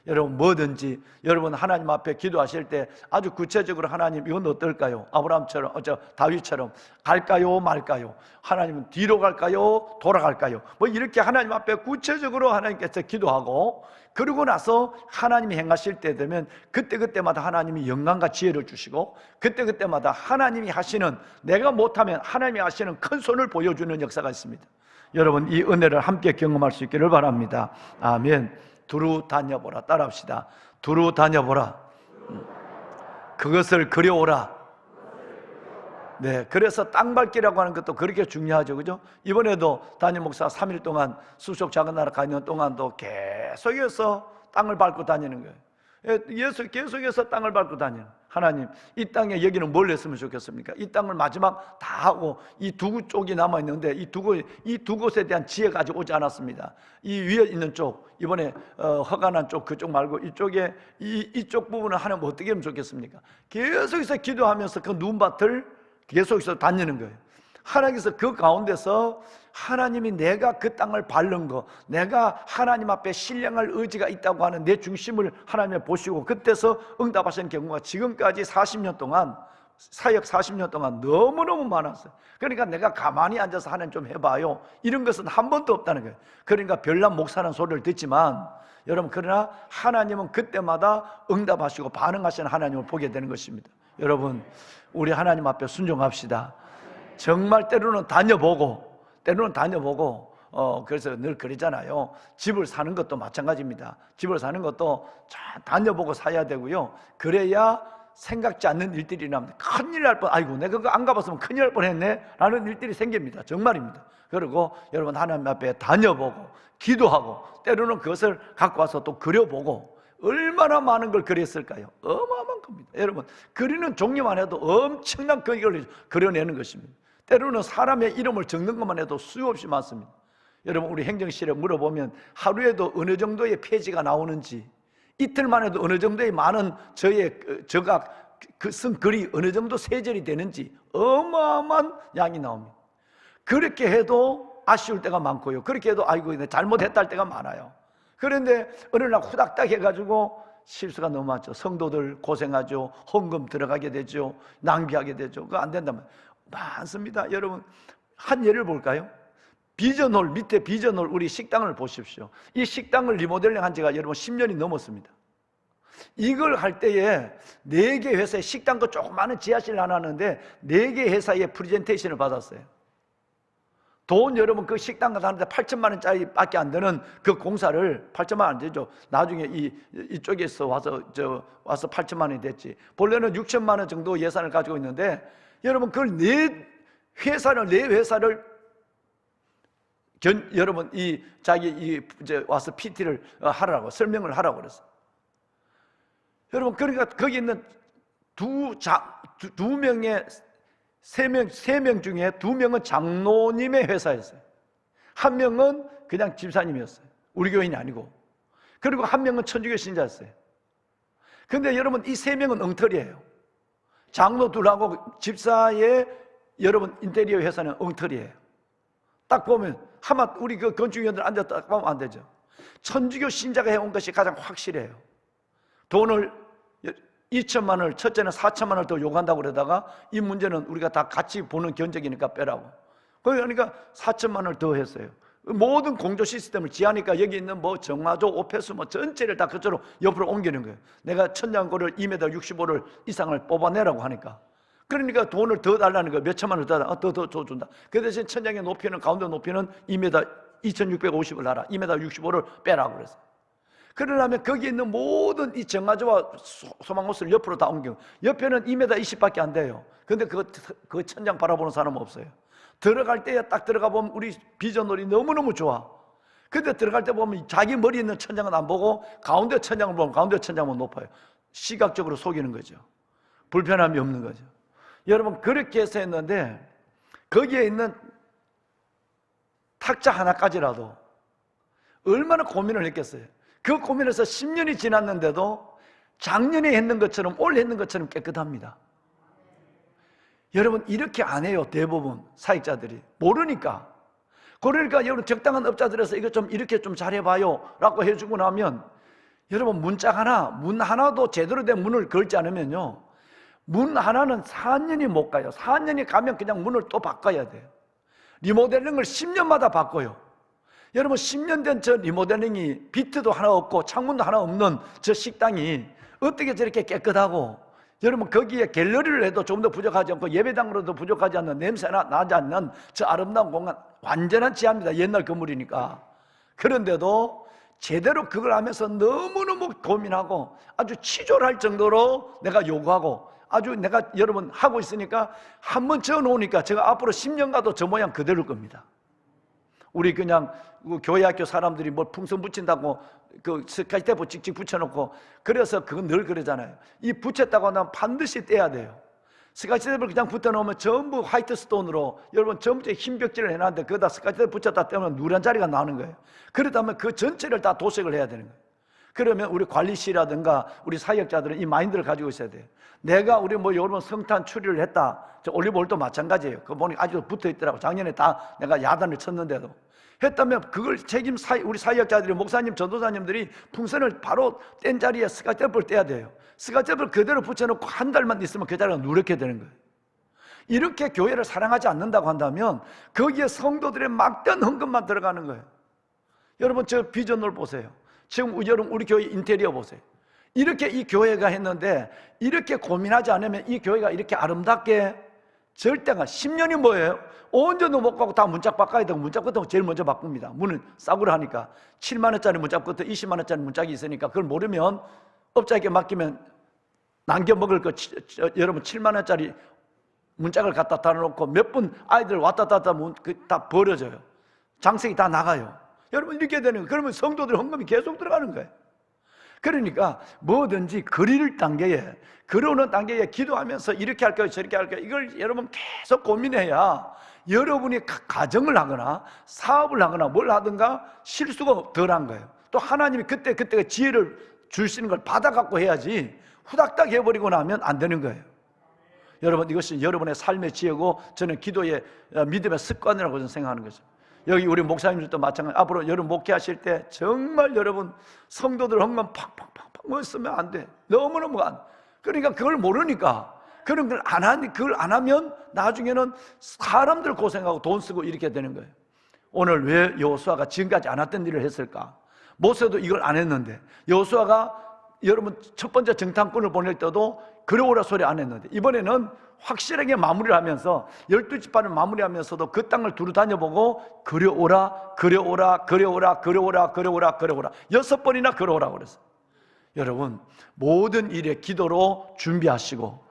여러분, 뭐든지 여러분 하나님 앞에 기도하실 때 아주 구체적으로 하나님 이건 어떨까요? 아브라함처럼, 다윗처럼 갈까요 말까요? 하나님은 뒤로 갈까요 돌아갈까요? 뭐 이렇게 하나님 앞에 구체적으로 하나님께서 기도하고, 그러고 나서 하나님이 행하실 때 되면 그때그때마다 하나님이 영광과 지혜를 주시고, 그때그때마다 하나님이 하시는, 내가 못하면 하나님이 하시는 큰 손을 보여주는 역사가 있습니다. 여러분, 이 은혜를 함께 경험할 수 있기를 바랍니다. 아멘. 두루 다녀보라. 따라합시다. 두루 다녀보라. 그것을 그려오라. 네, 그래서 땅 밟기라고 하는 것도 그렇게 중요하죠, 그죠? 이번에도 담임 목사 3일 동안 숲속 작은 나라 가 있는 동안도 계속해서 땅을 밟고 다니는 거예요. 계속해서 땅을 밟고 다니는. 하나님, 이 땅에 여기는 뭘 했으면 좋겠습니까? 이 땅을 마지막 다 하고 이 두 쪽이 남아 있는데 이 두 곳에 대한 지혜가 아직 오지 않았습니다. 이 위에 있는 쪽, 이번에 허가난 쪽, 그쪽 말고 이쪽에 이쪽 부분을 하나님 어떻게 하면 좋겠습니까? 계속해서 기도하면서 그 눈밭을 계속해서 다니는 거예요. 하나님께서 그 가운데서 하나님이 내가 그 땅을 밟는 거, 내가 하나님 앞에 신령할 의지가 있다고 하는 내 중심을 하나님이 보시고 그때서 응답하시는 경우가 지금까지 40년 동안, 사역 40년 동안 너무너무 많았어요. 그러니까 내가 가만히 앉아서 하나님 좀 해봐요, 이런 것은 한 번도 없다는 거예요. 그러니까 별난 목사라는 소리를 듣지만 여러분, 그러나 하나님은 그때마다 응답하시고 반응하시는 하나님을 보게 되는 것입니다. 여러분, 우리 하나님 앞에 순종합시다. 정말 때로는 다녀보고 그래서 늘 그러잖아요. 집을 사는 것도 마찬가지입니다. 집을 사는 것도 다녀보고 사야 되고요. 그래야 생각지 않는 일들이 나면 큰일 날 뻔, 아이고 내가 그거 안 가봤으면 큰일 날 뻔했네 라는 일들이 생깁니다. 정말입니다. 그리고 여러분, 하나님 앞에 다녀보고 기도하고 때로는 그것을 갖고 와서 또 그려보고, 얼마나 많은 걸 그렸을까요? 어마어마한 겁니다. 여러분, 그리는 종류만 해도 엄청난 걸 그려내는 것입니다. 때로는 사람의 이름을 적는 것만 해도 수없이 많습니다. 여러분, 우리 행정실에 물어보면 하루에도 어느 정도의 페이지가 나오는지, 이틀만 해도 어느 정도의 많은 저가 쓴 글이 어느 정도 세절이 되는지 어마어마한 양이 나옵니다. 그렇게 해도 아쉬울 때가 많고요, 그렇게 해도 아이고 잘못했다 할 때가 많아요. 그런데 어느 날 후닥닥 해가지고 실수가 너무 많죠. 성도들 고생하죠. 헌금 들어가게 되죠. 낭비하게 되죠. 그거 안 된다면 많습니다. 여러분, 한 예를 볼까요? 비전홀, 밑에 비전홀 우리 식당을 보십시오. 이 식당을 리모델링 한 지가 여러분 10년이 넘었습니다. 이걸 할 때에 4개 회사에 식당도 조그마한 지하실 하나 하는데 4개 회사의 프레젠테이션을 받았어요. 돈 여러분, 그 식당 하는데 8천만 원짜리 밖에 안 되는 그 공사를, 8천만 원 안 되죠. 나중에 이쪽에서 와서 8천만 원이 됐지. 본래는 6천만 원 정도 예산을 가지고 있는데 여러분, 그걸 4회사를 여러분 와서 PT를 하라고, 설명을 하라고 그랬어요. 여러분, 그러니까 거기 있는 세 명 중에 2명은 장로님의 회사였어요. 1명은 그냥 집사님이었어요. 우리 교인이 아니고. 그리고 1명은 천주교 신자였어요. 근데 여러분, 이 3명은 엉터리예요. 장로 둘하고 집사의 여러분 인테리어 회사는 엉터리예요. 딱 보면 하마 우리 그 건축위원들 앉았다 딱 보면 안 되죠. 천주교 신자가 해온 것이 가장 확실해요. 돈을 2천만 원을, 첫째는 4천만 원을 더 요구한다고 그러다가 이 문제는 우리가 다 같이 보는 견적이니까 빼라고. 그러니까 4천만 원을 더 했어요. 모든 공조 시스템을 지하니까 여기 있는 뭐 정화조, 오폐수 뭐 전체를 다 그쪽으로 옆으로 옮기는 거예요. 내가 천장고를 2m 65를 이상을 뽑아내라고 하니까. 그러니까 돈을 더 달라는 거예요. 몇 천만 원을 더 준다. 그 대신 천장의 높이는, 가운데 높이는 2m 2650을 달아. 2m 65를 빼라고 그랬어요. 그러려면 거기 있는 모든 이 정화조와 소망호스를 옆으로 다 옮겨. 옆에는 2m 20밖에 안 돼요. 근데 그 천장 바라보는 사람은 없어요. 들어갈 때에 딱 들어가 보면 우리 비전홀이 너무너무 좋아. 근데 들어갈 때 보면 자기 머리 있는 천장은 안 보고 가운데 천장을 보면 가운데 천장은 높아요. 시각적으로 속이는 거죠. 불편함이 없는 거죠. 여러분, 그렇게 해서 했는데 거기에 있는 탁자 하나까지라도 얼마나 고민을 했겠어요. 그 고민에서 10년이 지났는데도 작년에 했는 것처럼 올해 했는 것처럼 깨끗합니다. 여러분, 이렇게 안 해요. 대부분 사역자들이 모르니까. 그러니까 여러분, 적당한 업자들에서 이거 좀 이렇게 좀 잘해봐요 라고 해주고 나면 여러분, 문 하나도 제대로 된 문을 걸지 않으면요, 문 하나는 4년이 못 가요. 4년이 가면 그냥 문을 또 바꿔야 돼요. 리모델링을 10년마다 바꿔요. 여러분, 10년 된 저 리모델링이 비트도 하나 없고 창문도 하나 없는 저 식당이 어떻게 저렇게 깨끗하고, 여러분, 거기에 갤러리를 해도 좀 더 부족하지 않고 예배당으로도 부족하지 않는, 냄새나 나지 않는 저 아름다운 공간, 완전한 지하입니다. 옛날 건물이니까. 그런데도 제대로 그걸 하면서 너무너무 고민하고 아주 치졸할 정도로 내가 요구하고, 아주 내가 여러분 하고 있으니까 한번 져놓으니까 제가 앞으로 10년 가도 저 모양 그대로일 겁니다. 우리 그냥 교회 학교 사람들이 뭐 풍선 붙인다고 그 스카치 테이프 찍찍 붙여놓고, 그래서 그건 늘 그러잖아요. 이 붙였다고 하면 반드시 떼야 돼요. 스카치 테이프를 그냥 붙여놓으면 전부 화이트 스톤으로 여러분 전부 흰 벽지를 해놨는데 거기다 스카치 테이프 붙였다 떼면 누런 자리가 나는 거예요. 그렇다면 그 전체를 다 도색을 해야 되는 거예요. 그러면 우리 관리실이라든가 우리 사역자들은 이 마인드를 가지고 있어야 돼요. 내가 우리 뭐 여러분 성탄 추리를 했다. 저 올리브올도 마찬가지예요. 그거 보니까 아직도 붙어 있더라고. 작년에 다 내가 야단을 쳤는데도. 했다면 그걸 우리 사역자들이, 목사님, 전도사님들이 풍선을 바로 뗀 자리에 스카테이프를 떼야 돼요. 스카테이프를 그대로 붙여놓고 한 달만 있으면 그 자리가 누렇게 되는 거예요. 이렇게 교회를 사랑하지 않는다고 한다면 거기에 성도들의 막대한 헌금만 들어가는 거예요. 여러분 저 비전을 보세요. 지금 여러분 우리 교회 인테리어 보세요. 이렇게 이 교회가 했는데 이렇게 고민하지 않으면 이 교회가 이렇게 아름답게 절대가 10년이 뭐예요? 온전도 못 가고 다 문짝 바꿔야 되고 문짝부터 제일 먼저 바꿉니다. 문은 싸구려 하니까 7만 원짜리 문짝부터 20만 원짜리 문짝이 있으니까 그걸 모르면 업자에게 맡기면 남겨 먹을 거 여러분 7만 원짜리 문짝을 갖다 달아놓고 몇 분 아이들 왔다 갔다 다 버려져요. 장색이 다 나가요. 여러분 이렇게 되는 거예요. 그러면 성도들 헌금이 계속 들어가는 거예요. 그러니까 뭐든지 그릴 단계에, 그러는 단계에 기도하면서 이렇게 할까요 저렇게 할까요 이걸 여러분 계속 고민해야 여러분이 가정을 하거나 사업을 하거나 뭘 하든가 실수가 덜한 거예요. 또 하나님이 그때 지혜를 주시는 걸 받아갖고 해야지 후닥닥 해버리고 나면 안 되는 거예요. 여러분 이것이 여러분의 삶의 지혜고 저는 기도의 믿음의 습관이라고 저는 생각하는 거죠. 여기 우리 목사님들도 마찬가지. 앞으로 여러분 목회하실 때 정말 여러분 성도들 헌금 팍팍팍팍 뭐 쓰면 안 돼. 너무너무 안. 그러니까 그걸 모르니까 그런 걸 그걸 안 하면 나중에는 사람들 고생하고 돈 쓰고 이렇게 되는 거예요. 오늘 왜 여호수아가 지금까지 안 했던 일을 했을까? 모세도 이걸 안 했는데 여호수아가 여러분 첫 번째 정탐꾼을 보낼 때도 그려오라 소리 안 했는데 이번에는 확실하게 마무리를 하면서 12지파를 마무리하면서도 그 땅을 두루 다녀보고 그려오라 6번이나 그려오라 그랬어요. 여러분 모든 일에 기도로 준비하시고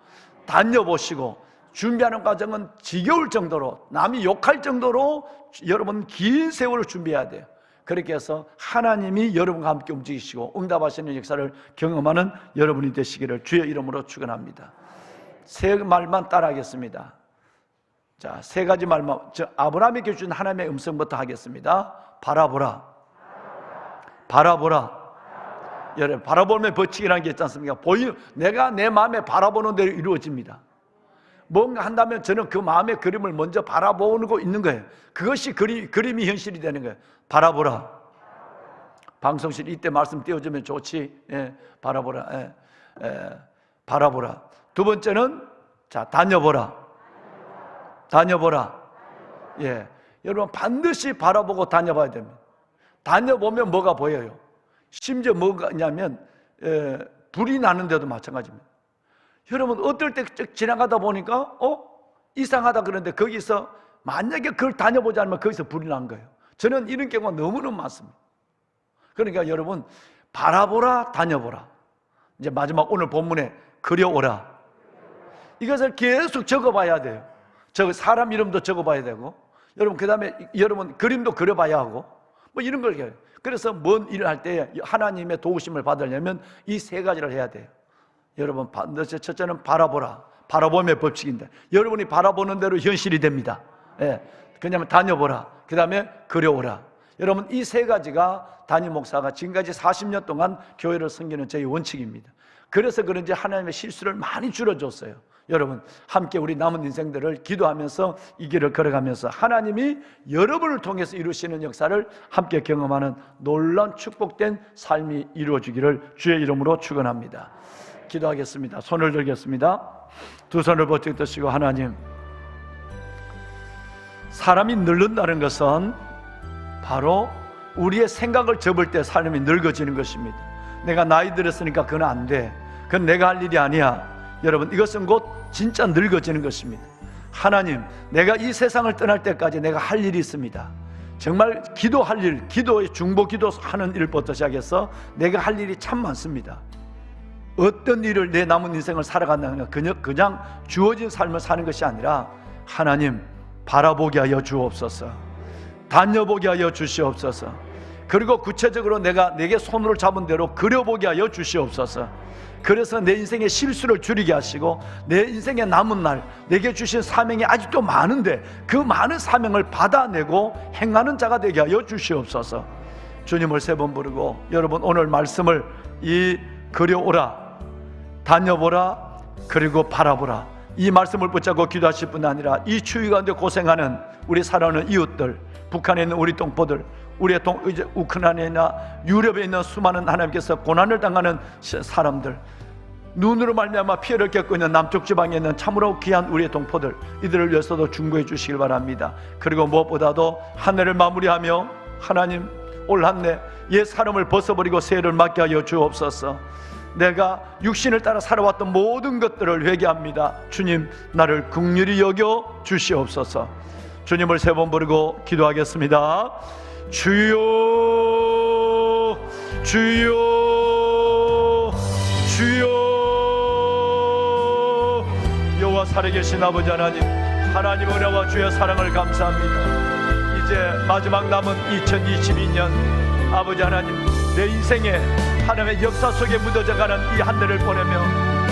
다녀보시고 준비하는 과정은 지겨울 정도로 남이 욕할 정도로 여러분 긴 세월을 준비해야 돼요. 그렇게 해서 하나님이 여러분과 함께 움직이시고 응답하시는 역사를 경험하는 여러분이 되시기를 주의 이름으로 축원합니다. 세 말만 따라하겠습니다. 자, 세 가지 말만. 아브라함에게 준 하나님의 음성부터 하겠습니다. 바라보라. 바라보라. 여러분 바라보면 벌칙이라는 게 있지 않습니까? 내가 내 마음에 바라보는 대로 이루어집니다. 뭔가 한다면 저는 그 마음의 그림을 먼저 바라보고 있는 거예요. 그것이 그림이 현실이 되는 거예요. 바라보라. 방송실 이때 말씀 띄워주면 좋지. 예, 바라보라. 바라보라. 두 번째는 자 다녀보라. 다녀보라. 예, 여러분 반드시 바라보고 다녀봐야 됩니다. 다녀보면 뭐가 보여요? 심지어 뭐가냐면 불이 나는데도 마찬가지입니다. 여러분 어떨 때 지나가다 보니까 이상하다 그러는데 거기서 만약에 그걸 다녀보지 않으면 거기서 불이 난 거예요. 저는 이런 경우가 너무너무 많습니다. 그러니까 여러분 바라보라 다녀보라. 이제 마지막 오늘 본문에 그려오라. 이것을 계속 적어봐야 돼요. 사람 이름도 적어봐야 되고 여러분 그 다음에 여러분 그림도 그려봐야 하고 뭐 이런 걸 해요. 그래서 뭔 일을 할 때 하나님의 도우심을 받으려면 이 세 가지를 해야 돼요. 여러분 반드시 첫째는 바라보라. 바라봄의 법칙인데 여러분이 바라보는 대로 현실이 됩니다. 예, 그냥 다녀보라. 그 다음에 그려오라. 여러분 이 세 가지가 담임 목사가 지금까지 40년 동안 교회를 섬기는 저희 원칙입니다. 그래서 그런지 하나님의 실수를 많이 줄여줬어요. 여러분 함께 우리 남은 인생들을 기도하면서 이 길을 걸어가면서 하나님이 여러분을 통해서 이루시는 역사를 함께 경험하는 놀라운 축복된 삶이 이루어지기를 주의 이름으로 축원합니다. 기도하겠습니다. 손을 들겠습니다. 두 손을 번쩍 드시고 하나님, 사람이 늙는다는 것은 바로 우리의 생각을 접을 때 사람이 늙어지는 것입니다. 내가 나이 들었으니까 그건 안 돼. 그건 내가 할 일이 아니야. 여러분 이것은 곧 진짜 늙어지는 것입니다. 하나님, 내가 이 세상을 떠날 때까지 내가 할 일이 있습니다. 정말 기도할 일, 기도의 중보 기도하는 일부터 시작해서 내가 할 일이 참 많습니다. 어떤 일을 내 남은 인생을 살아간다는 그냥 주어진 삶을 사는 것이 아니라 하나님 바라보게 하여 주옵소서. 다녀보게 하여 주시옵소서. 그리고 구체적으로 내게 손으로 잡은 대로 그려보게 하여 주시옵소서. 그래서 내 인생의 실수를 줄이게 하시고 내 인생의 남은 날 내게 주신 사명이 아직도 많은데 그 많은 사명을 받아내고 행하는 자가 되게 하여 주시옵소서. 주님을 세 번 부르고, 여러분 오늘 말씀을 그려오라, 다녀보라, 그리고 바라보라, 이 말씀을 붙잡고 기도하실 뿐 아니라 이 추위 가운데 고생하는 우리 사랑하는 이웃들, 북한에 있는 우리 동포들, 우리의 이제 우크라이나나 유럽에 있는 수많은 하나님께서 고난을 당하는 사람들, 눈으로 말미암아 피해를 겪고 있는 남쪽 지방에 있는 참으로 귀한 우리의 동포들, 이들을 위해서도 중보해 주시길 바랍니다. 그리고 무엇보다도 한 해를 마무리하며 하나님, 올 한 해 옛 사람을 벗어버리고 새 해를 맞게 하여 주옵소서. 내가 육신을 따라 살아왔던 모든 것들을 회개합니다. 주님, 나를 긍휼히 여겨 주시옵소서. 주님을 세 번 부르고 기도하겠습니다. 주여, 주여, 주여. 여호와 살아계신 아버지 하나님, 하나님 은혜와 주의 사랑을 감사합니다. 이제 마지막 남은 2022년, 아버지 하나님, 내 인생에 하나님의 역사 속에 묻어져가는 이 한 해를 보내며,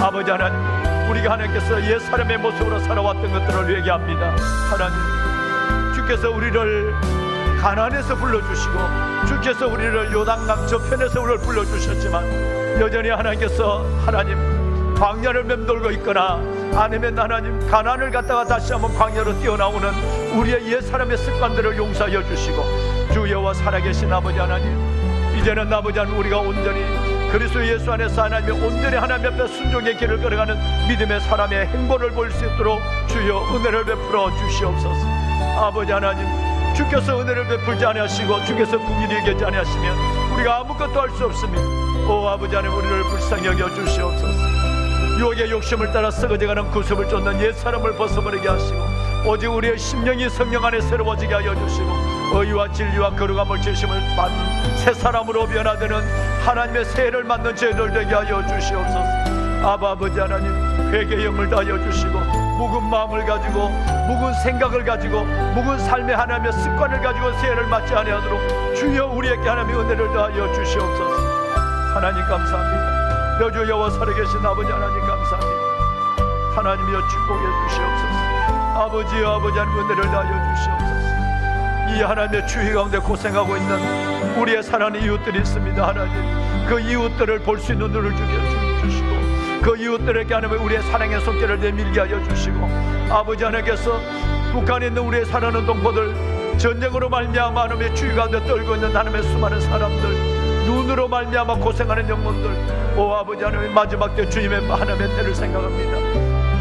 아버지 하나님, 우리가 하나님께서 옛 사람의 모습으로 살아왔던 것들을 회개합니다. 하나님, 주께서 우리를 가나안에서 불러주시고, 주께서 우리를 요단강 저편에서 우리를 불러주셨지만, 여전히 하나님께서 하나님 광야를 맴돌고 있거나, 아니면 하나님 가나안을 갔다가 다시 한번 광야로 뛰어나오는 우리의 옛 사람의 습관들을 용서하여 주시고, 주 여호와 살아계신 아버지 하나님, 이제는 아버지 하나님, 우리가 온전히 그리스도 예수 안에서 하나님의 온전히 하나님 앞에 순종의 길을 걸어가는 믿음의 사람의 행보를 볼 수 있도록 주여 은혜를 베풀어 주시옵소서. 아버지 하나님, 주께서 은혜를 베풀지 아니하시고 주께서 긍휼히 여기지 아니하시면 우리가 아무것도 할 수 없습니다. 오 아버지 하나님, 우리를 불쌍히 여겨 주시옵소서. 유혹의 욕심을 따라 썩어져가는 구습을 쫓는 옛사람을 벗어버리게 하시고, 오직 우리의 심령이 성령 안에 새로워지게 하여 주시고, 의와 진리와 거룩함을 지심을 받는 새 사람으로 변화되는 하나님의 새해를 맞는 저희들 되게 하여 주시옵소서. 아버지 하나님, 회개의 영을 다하여 주시고, 묵은 마음을 가지고, 묵은 생각을 가지고, 묵은 삶의 하나님의 습관을 가지고 새해를 맞지 아니하도록 주여 우리에게 하나님의 은혜를 다하여 주시옵소서. 하나님 감사합니다. 여주 여호와 살아계신 아버지 하나님 감사합니다. 하나님이여 축복해 주시옵소서. 아버지여, 아버지 하나님 은혜를 다하여 주시옵소서. 이 하나님의 추위 가운데 고생하고 있는 우리의 사랑하는 이웃들이 있습니다. 하나님, 그 이웃들을 볼 수 있는 눈을 주시고, 그 이웃들에게 하나님 우리의 사랑의 손길을 내밀게 하여 주시고, 아버지 하나님께서 북한에 있는 우리의 사랑하는 동포들, 전쟁으로 말미암아 하나님의 추위 가운데 떨고 있는 하나님의 수많은 사람들, 눈으로 말미암아 고생하는 영혼들, 오 아버지 하나님, 마지막 때 주님의 하나님의 때를 생각합니다.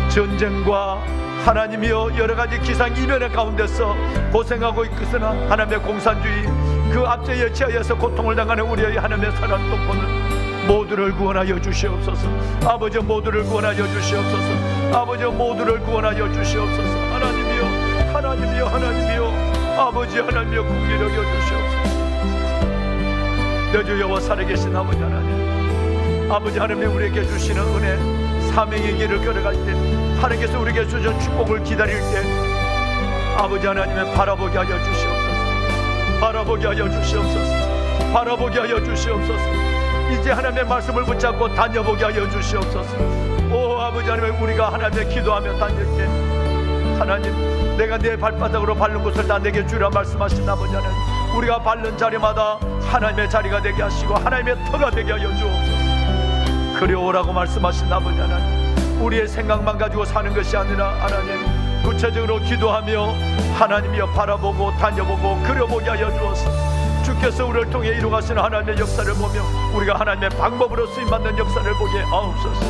전쟁과 하나님이여 여러가지 기상 이변의 가운데서 고생하고 있으나 하나님의 공산주의 그 압제에 취하여서 고통을 당하는 우리의 하나님의 사랑하는 동포들 모두를 구원하여 주시옵소서. 아버지 모두를 구원하여 주시옵소서. 아버지 모두를 구원하여 주시옵소서. 하나님이여, 하나님이여, 하나님이여, 아버지 하나님이여 긍휼히 여겨 주시옵소서. 내 주 여호와 살아계신 아버지 하나님, 아버지 하나님이 우리에게 주시는 은혜, 사명의 길을 걸어갈 때, 하나님께서 우리에게 주신 축복을 기다릴 때, 아버지 하나님의 바라보게 하여 주시옵소서. 바라보게 하여 주시옵소서. 바라보게 하여 주시옵소서. 이제 하나님의 말씀을 붙잡고 다녀보게 하여 주시옵소서. 오 아버지 하나님, 우리가 하나님의 기도하며 다닐 때, 하나님, 내가 내 발바닥으로 밟는 곳을 다 내게 주라 말씀하신 아버지 하나님, 우리가 밟는 자리마다 하나님의 자리가 되게 하시고 하나님의 터가 되게 하여 주옵소서. 그려오라고 말씀하신 아버지 하나님, 우리의 생각만 가지고 사는 것이 아니라 하나님, 구체적으로 기도하며 하나님이여 바라보고 다녀보고 그려보게 하여 주옵소서. 주께서 우리를 통해 이루가시는 하나님의 역사를 보며 우리가 하나님의 방법으로 쓰임받는 역사를 보게 하옵소서.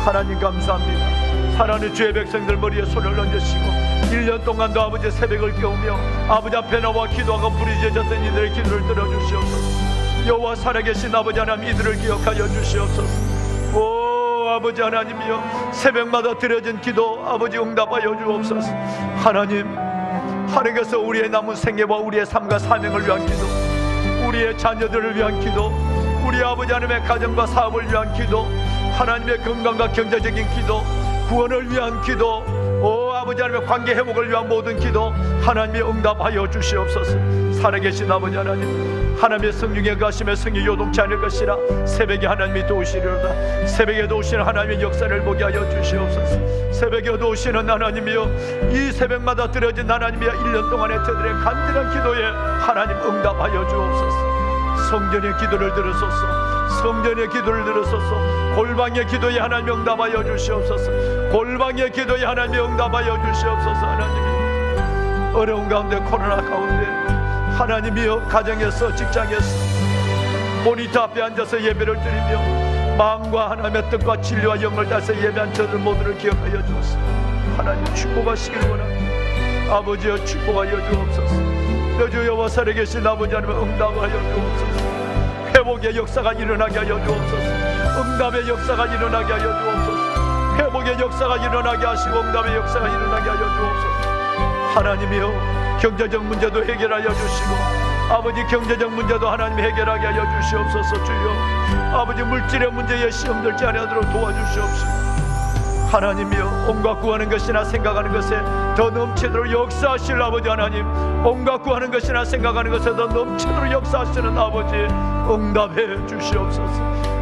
하나님 감사합니다. 사랑하는 주의 백성들 머리에 손을 얹으시고 1년 동안도 아버지 새벽을 깨우며 아버지 앞에 나와 기도하고 부르짖었던 이들의 기도를 들어주시옵소서. 여호와 살아계신 아버지 하나님, 이들을 기억하여 주시옵소서. 오 아버지 하나님이여, 새벽마다 드려진 기도 아버지 응답하여 주옵소서. 하나님, 하나님께서 우리의 남은 생애와 우리의 삶과 사명을 위한 기도, 우리의 자녀들을 위한 기도, 우리 아버지 하나님의 가정과 사업을 위한 기도, 하나님의 건강과 경제적인 기도, 구원을 위한 기도, 오 아버지 하나님의 관계 회복을 위한 모든 기도 하나님이 응답하여 주시옵소서. 살아계신 아버지 하나님, 하나님의 성령의 가심에 성이 요동치 않을 것이라 새벽에 하나님이 도우시리로다. 새벽에 도우시는 하나님의 역사를 보게 하여 주시옵소서. 새벽에 도우시는 하나님이여, 이 새벽마다 드려진 하나님이여 1년 동안의 저들의 간절한 기도에 하나님 응답하여 주옵소서. 성전의 기도를 들으소서. 성전의 기도를 들으소서. 골방의 기도에 하나님 응답하여 주시옵소서. 골방의 기도에 하나님 응답하여 주시옵소서. 하나님, 어려운 가운데, 코로나 가운데 하나님이여, 가정에서, 직장에서 모니터 앞에 앉아서 예배를 드리며 마음과 하나님의 뜻과 진리와 영을 다해서 예배한 저들 모두를 기억하여 주옵소서. 하나님 축복하시길 원합니다. 아버지여 축복하여 주옵소서. 여주 여호와 살아계신 아버지 하나님 응답하여 주옵소서. 회복의 역사가 일어나게 하여 주옵소서. 응답의 역사가 일어나게 하여 주옵소서. 회복의 역사가 일어나게 하시고 응답의 역사가 일어나게 하여 주옵소서. 하나님이여, 경제적 문제도 해결하여 주시고 아버지 경제적 문제도 하나님 해결하게 하여 주시옵소서. 주여, 아버지 물질의 문제에 시험 들지 않도록 도와주시옵소서. 하나님이여, 온갖 구하는 것이나 생각하는 것에 더 넘치도록 역사하실 아버지 하나님, 온갖 구하는 것이나 생각하는 것에 더 넘치도록 역사하시는 아버지 응답해 주시옵소서.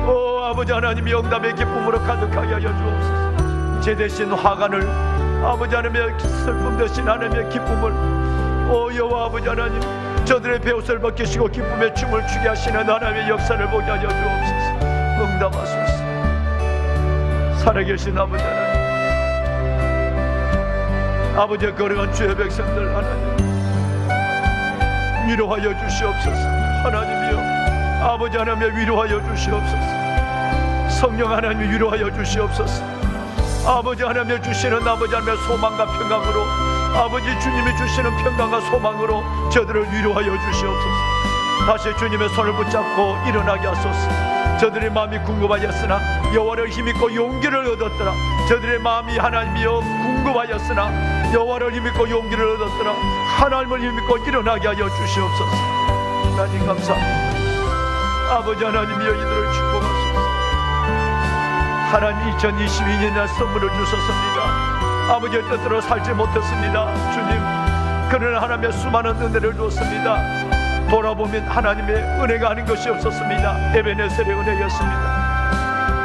오 아버지 하나님이 응답의 기쁨으로 가득하게 하여 주옵소서. 제 대신 화관을 아버지 하나님의 슬픔 대신 하나님의 기쁨을, 오 여호와 아버지 하나님, 저들의 베옷을 벗기시고 기쁨의 춤을 추게 하시는 하나님의 역사를 보게 하여 주옵소서. 응답하소서. 살아계신 아버지 하나님, 아버지의 거룩한 주의 백성들 하나님 위로하여 주시옵소서. 하나님이여, 아버지 하나님의 위로하여 주시옵소서. 성령 하나님이 위로하여 주시옵소서. 아버지 하나님의 주시는 아버지 하나님의 소망과 평강으로, 아버지 주님이 주시는 평강과 소망으로 저들을 위로하여 주시옵소서. 다시 주님의 손을 붙잡고 일어나게 하소서. 저들의 마음이 궁금하였으나 여호와를 힘입고 용기를 얻었더라. 저들의 마음이 하나님이여 궁금하였으나 여호와를 힘입고 용기를 얻었더라. 하나님을 힘입고 일어나게 하여 주시옵소서. 하나님 감사합니다. 아버지 하나님이여, 이들을 축복하소서. 하나님 2022년에 선물을 주셨습니다. 아버지의 뜻대로 살지 못했습니다. 주님, 그러나 하나님의 수많은 은혜를 주었습니다. 돌아보면 하나님의 은혜가 아닌 것이 없었습니다. 에베네셀의 은혜였습니다.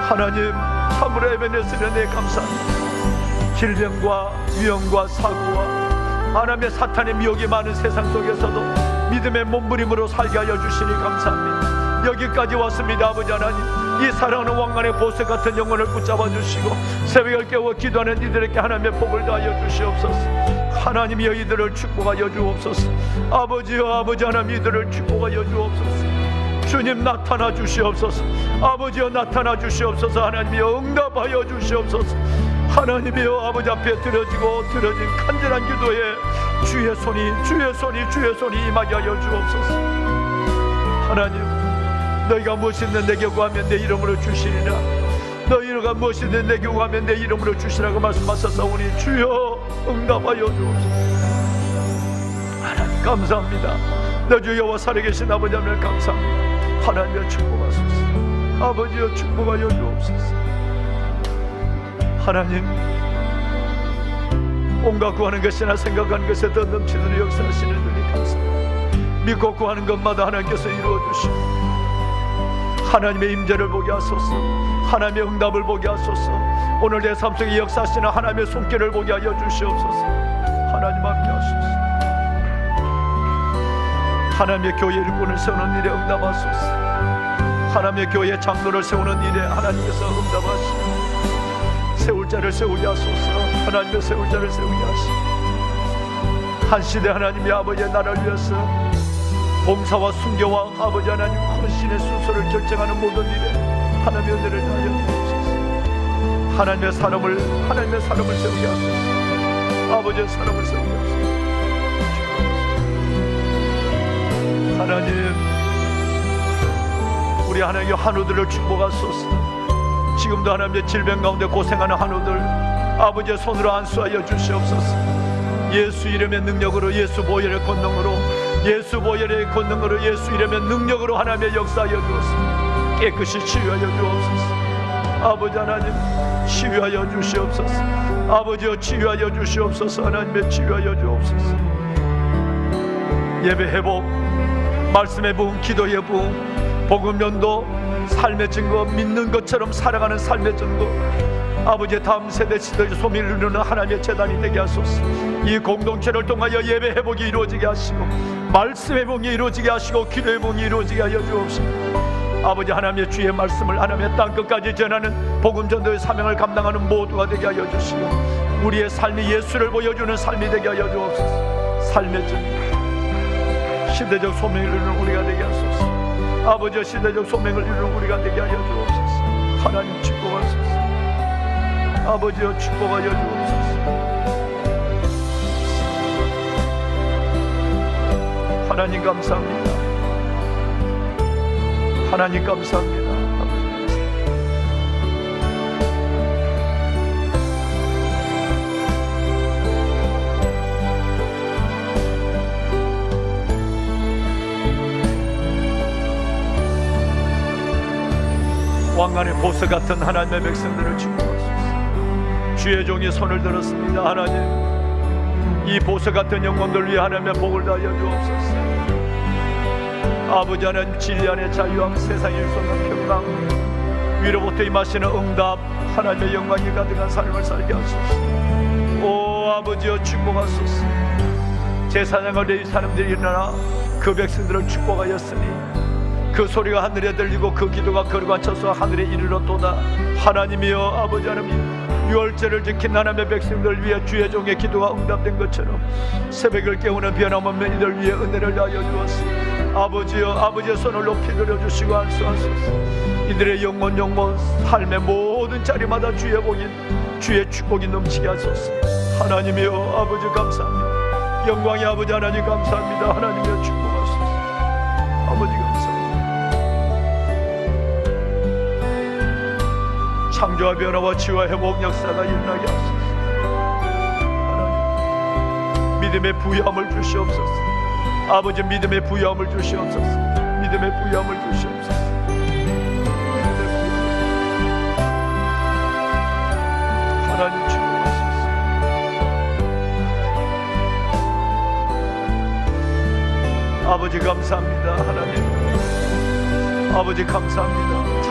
하나님, 참으로 에베네셀의 은혜에 감사합니다. 질병과 위험과 사고와 하나님의 사탄의 미혹이 많은 세상 속에서도 믿음의 몸부림으로 살게 하여 주시니 감사합니다. 여기까지 왔습니다. 아버지 하나님, 이 사랑하는 왕관의 보석 같은 영혼을 붙잡아 주시고 새벽을 깨워 기도하는 이들에게 하나님의 복을 다하여 주시옵소서. 하나님이여, 이들을 축복하여 주옵소서. 아버지여, 아버지 하나님, 이들을 축복하여 주옵소서. 주님 나타나 주시옵소서. 아버지여, 나타나 주시옵소서. 하나님이여, 응답하여 주시옵소서. 하나님이여, 아버지 앞에 드려진 간절한 기도에 주의 손이 임하게 하여 주옵소서. 하나님, 너희가 무엇이든 내게 구하면 내 이름으로 주시리라. 너희가 무엇이든 내게 구하면 내 이름으로 주시라고 말씀하셨사오니 주여 응답하여 주옵소서. 하나님 감사합니다. 내 주 여호와 살아계신 아버지 하나님 감사합니다. 하나님여 축복하소서. 아버지여 축복하여 주옵소서. 하나님, 온갖 구하는 것이나 생각하는 것에 더 넘치도록 역사하시는 분이 감사합니다. 믿고 구하는 것마다 하나님께서 이루어주시고 하나님의 임재를 보게 하소서. 하나님의 응답을 보게 하소서. 오늘 내 삶 속에 역사하시는 하나님의 손길을 보게 하여 주시옵소서. 하나님 함께 하소서. 하나님의 교회를 일꾼을 세우는 일에 응답하소서. 하나님의 교회 장로를 세우는 일에 하나님께서 응답하시고 세울 자를 세우게 하소서. 하나님의 세울 자를 세우게 하시고 한 시대 하나님의 아버지의 나라를 위해서 봉사와 순교와 아버지 하나님 헌신의 순서를 결정하는 모든 일에 하나님의 은혜를 다하여 주옵소서. 하나님의 사람을 세우게 하소서. 아버지의 사람을 세우게 하소서. 하나님, 우리 하나님의 한우들을 축복하소서. 지금도 하나님의 질병 가운데 고생하는 한우들 아버지의 손으로 안수하여 주시옵소서. 예수 이름의 능력으로, 예수 보혈의 권능으로, 예수 보혈의 권능으로, 예수 이름의 능력으로 하나님의 역사하여 주옵소서. 깨끗이 치유하여 주옵소서. 아버지 하나님 치유하여 주시옵소서. 아버지여 치유하여 주시옵소서. 하나님의 치유하여 주옵소서. 예배 회복, 말씀의 부흥, 기도의 부흥, 복음 연도, 삶의 증거, 믿는 것처럼 살아가는 삶의 증거, 아버지의 다음 세대 시대의 소민을 이루는 하나님의 재단이 되게 하소서. 이 공동체를 통하여 예배 회복이 이루어지게 하시고 말씀의 봉이 이루어지게 하시고 기도의 봉이 이루어지게 하여 주옵시고, 아버지 하나님의 주의 말씀을 하나님의 땅끝까지 전하는 복음 전도의 사명을 감당하는 모두가 되게 하여 주시고, 우리의 삶이 예수를 보여주는 삶이 되게 하여 주옵소서. 삶의 전 시대적 소명을 이루는 우리가 되게 하소서. 아버지의 시대적 소명을 이루는 우리가 되게 하여 주옵소서. 하나님 축복하소서. 아버지여 축복하여 주옵소서. 하나님 감사합니다. 하나님 감사합니다. 왕관의 보석 같은 하나님의 백성들을 축복하소서. 주의 종이 손을 들었습니다. 하나님, 이 보석 같은 영혼들 위해 하나님의 복을 다하여 주옵소서. 아버지 하나님, 진리 안의 자유함, 세상에 수 없는 평강, 위로부터 임하시는 응답, 하나님의 영광이 가득한 삶을 살게 하소서. 오 아버지여 축복하소서. 제사장과 레위 사람들이 일어나 그 백성들을 축복하였으니 그 소리가 하늘에 들리고 그 기도가 거룩한 처소와 하늘에 이르렀도다. 하나님이여 아버지 하나님, 유월절을 지킨 하나님의 백성들 위해 주의 종의 기도가 응답된 것처럼 새벽을 깨우는 변함없는 이들 위해 은혜를 다하여 주었습니다. 아버지여, 아버지의 손을 높이 들어주시고 안수하소서. 이들의 영혼 삶의 모든 자리마다 주의 복인, 주의 축복이 넘치게 하소서. 하나님이여 아버지 감사합니다. 영광의 아버지 하나님 감사합니다. 하나님이여 축복하소서. 아버지 감사합니다. 창조와 변화와 치유와 회복 역사가 일어나게 하소서. 하나님, 믿음의 부여함을 주시옵소서. 아버지 믿음의 부여함을 주시옵소서. 믿음의 부여함을 주시옵소서. 하나님 축복하소서. 아버지 감사합니다. 하나님, 아버지 감사합니다.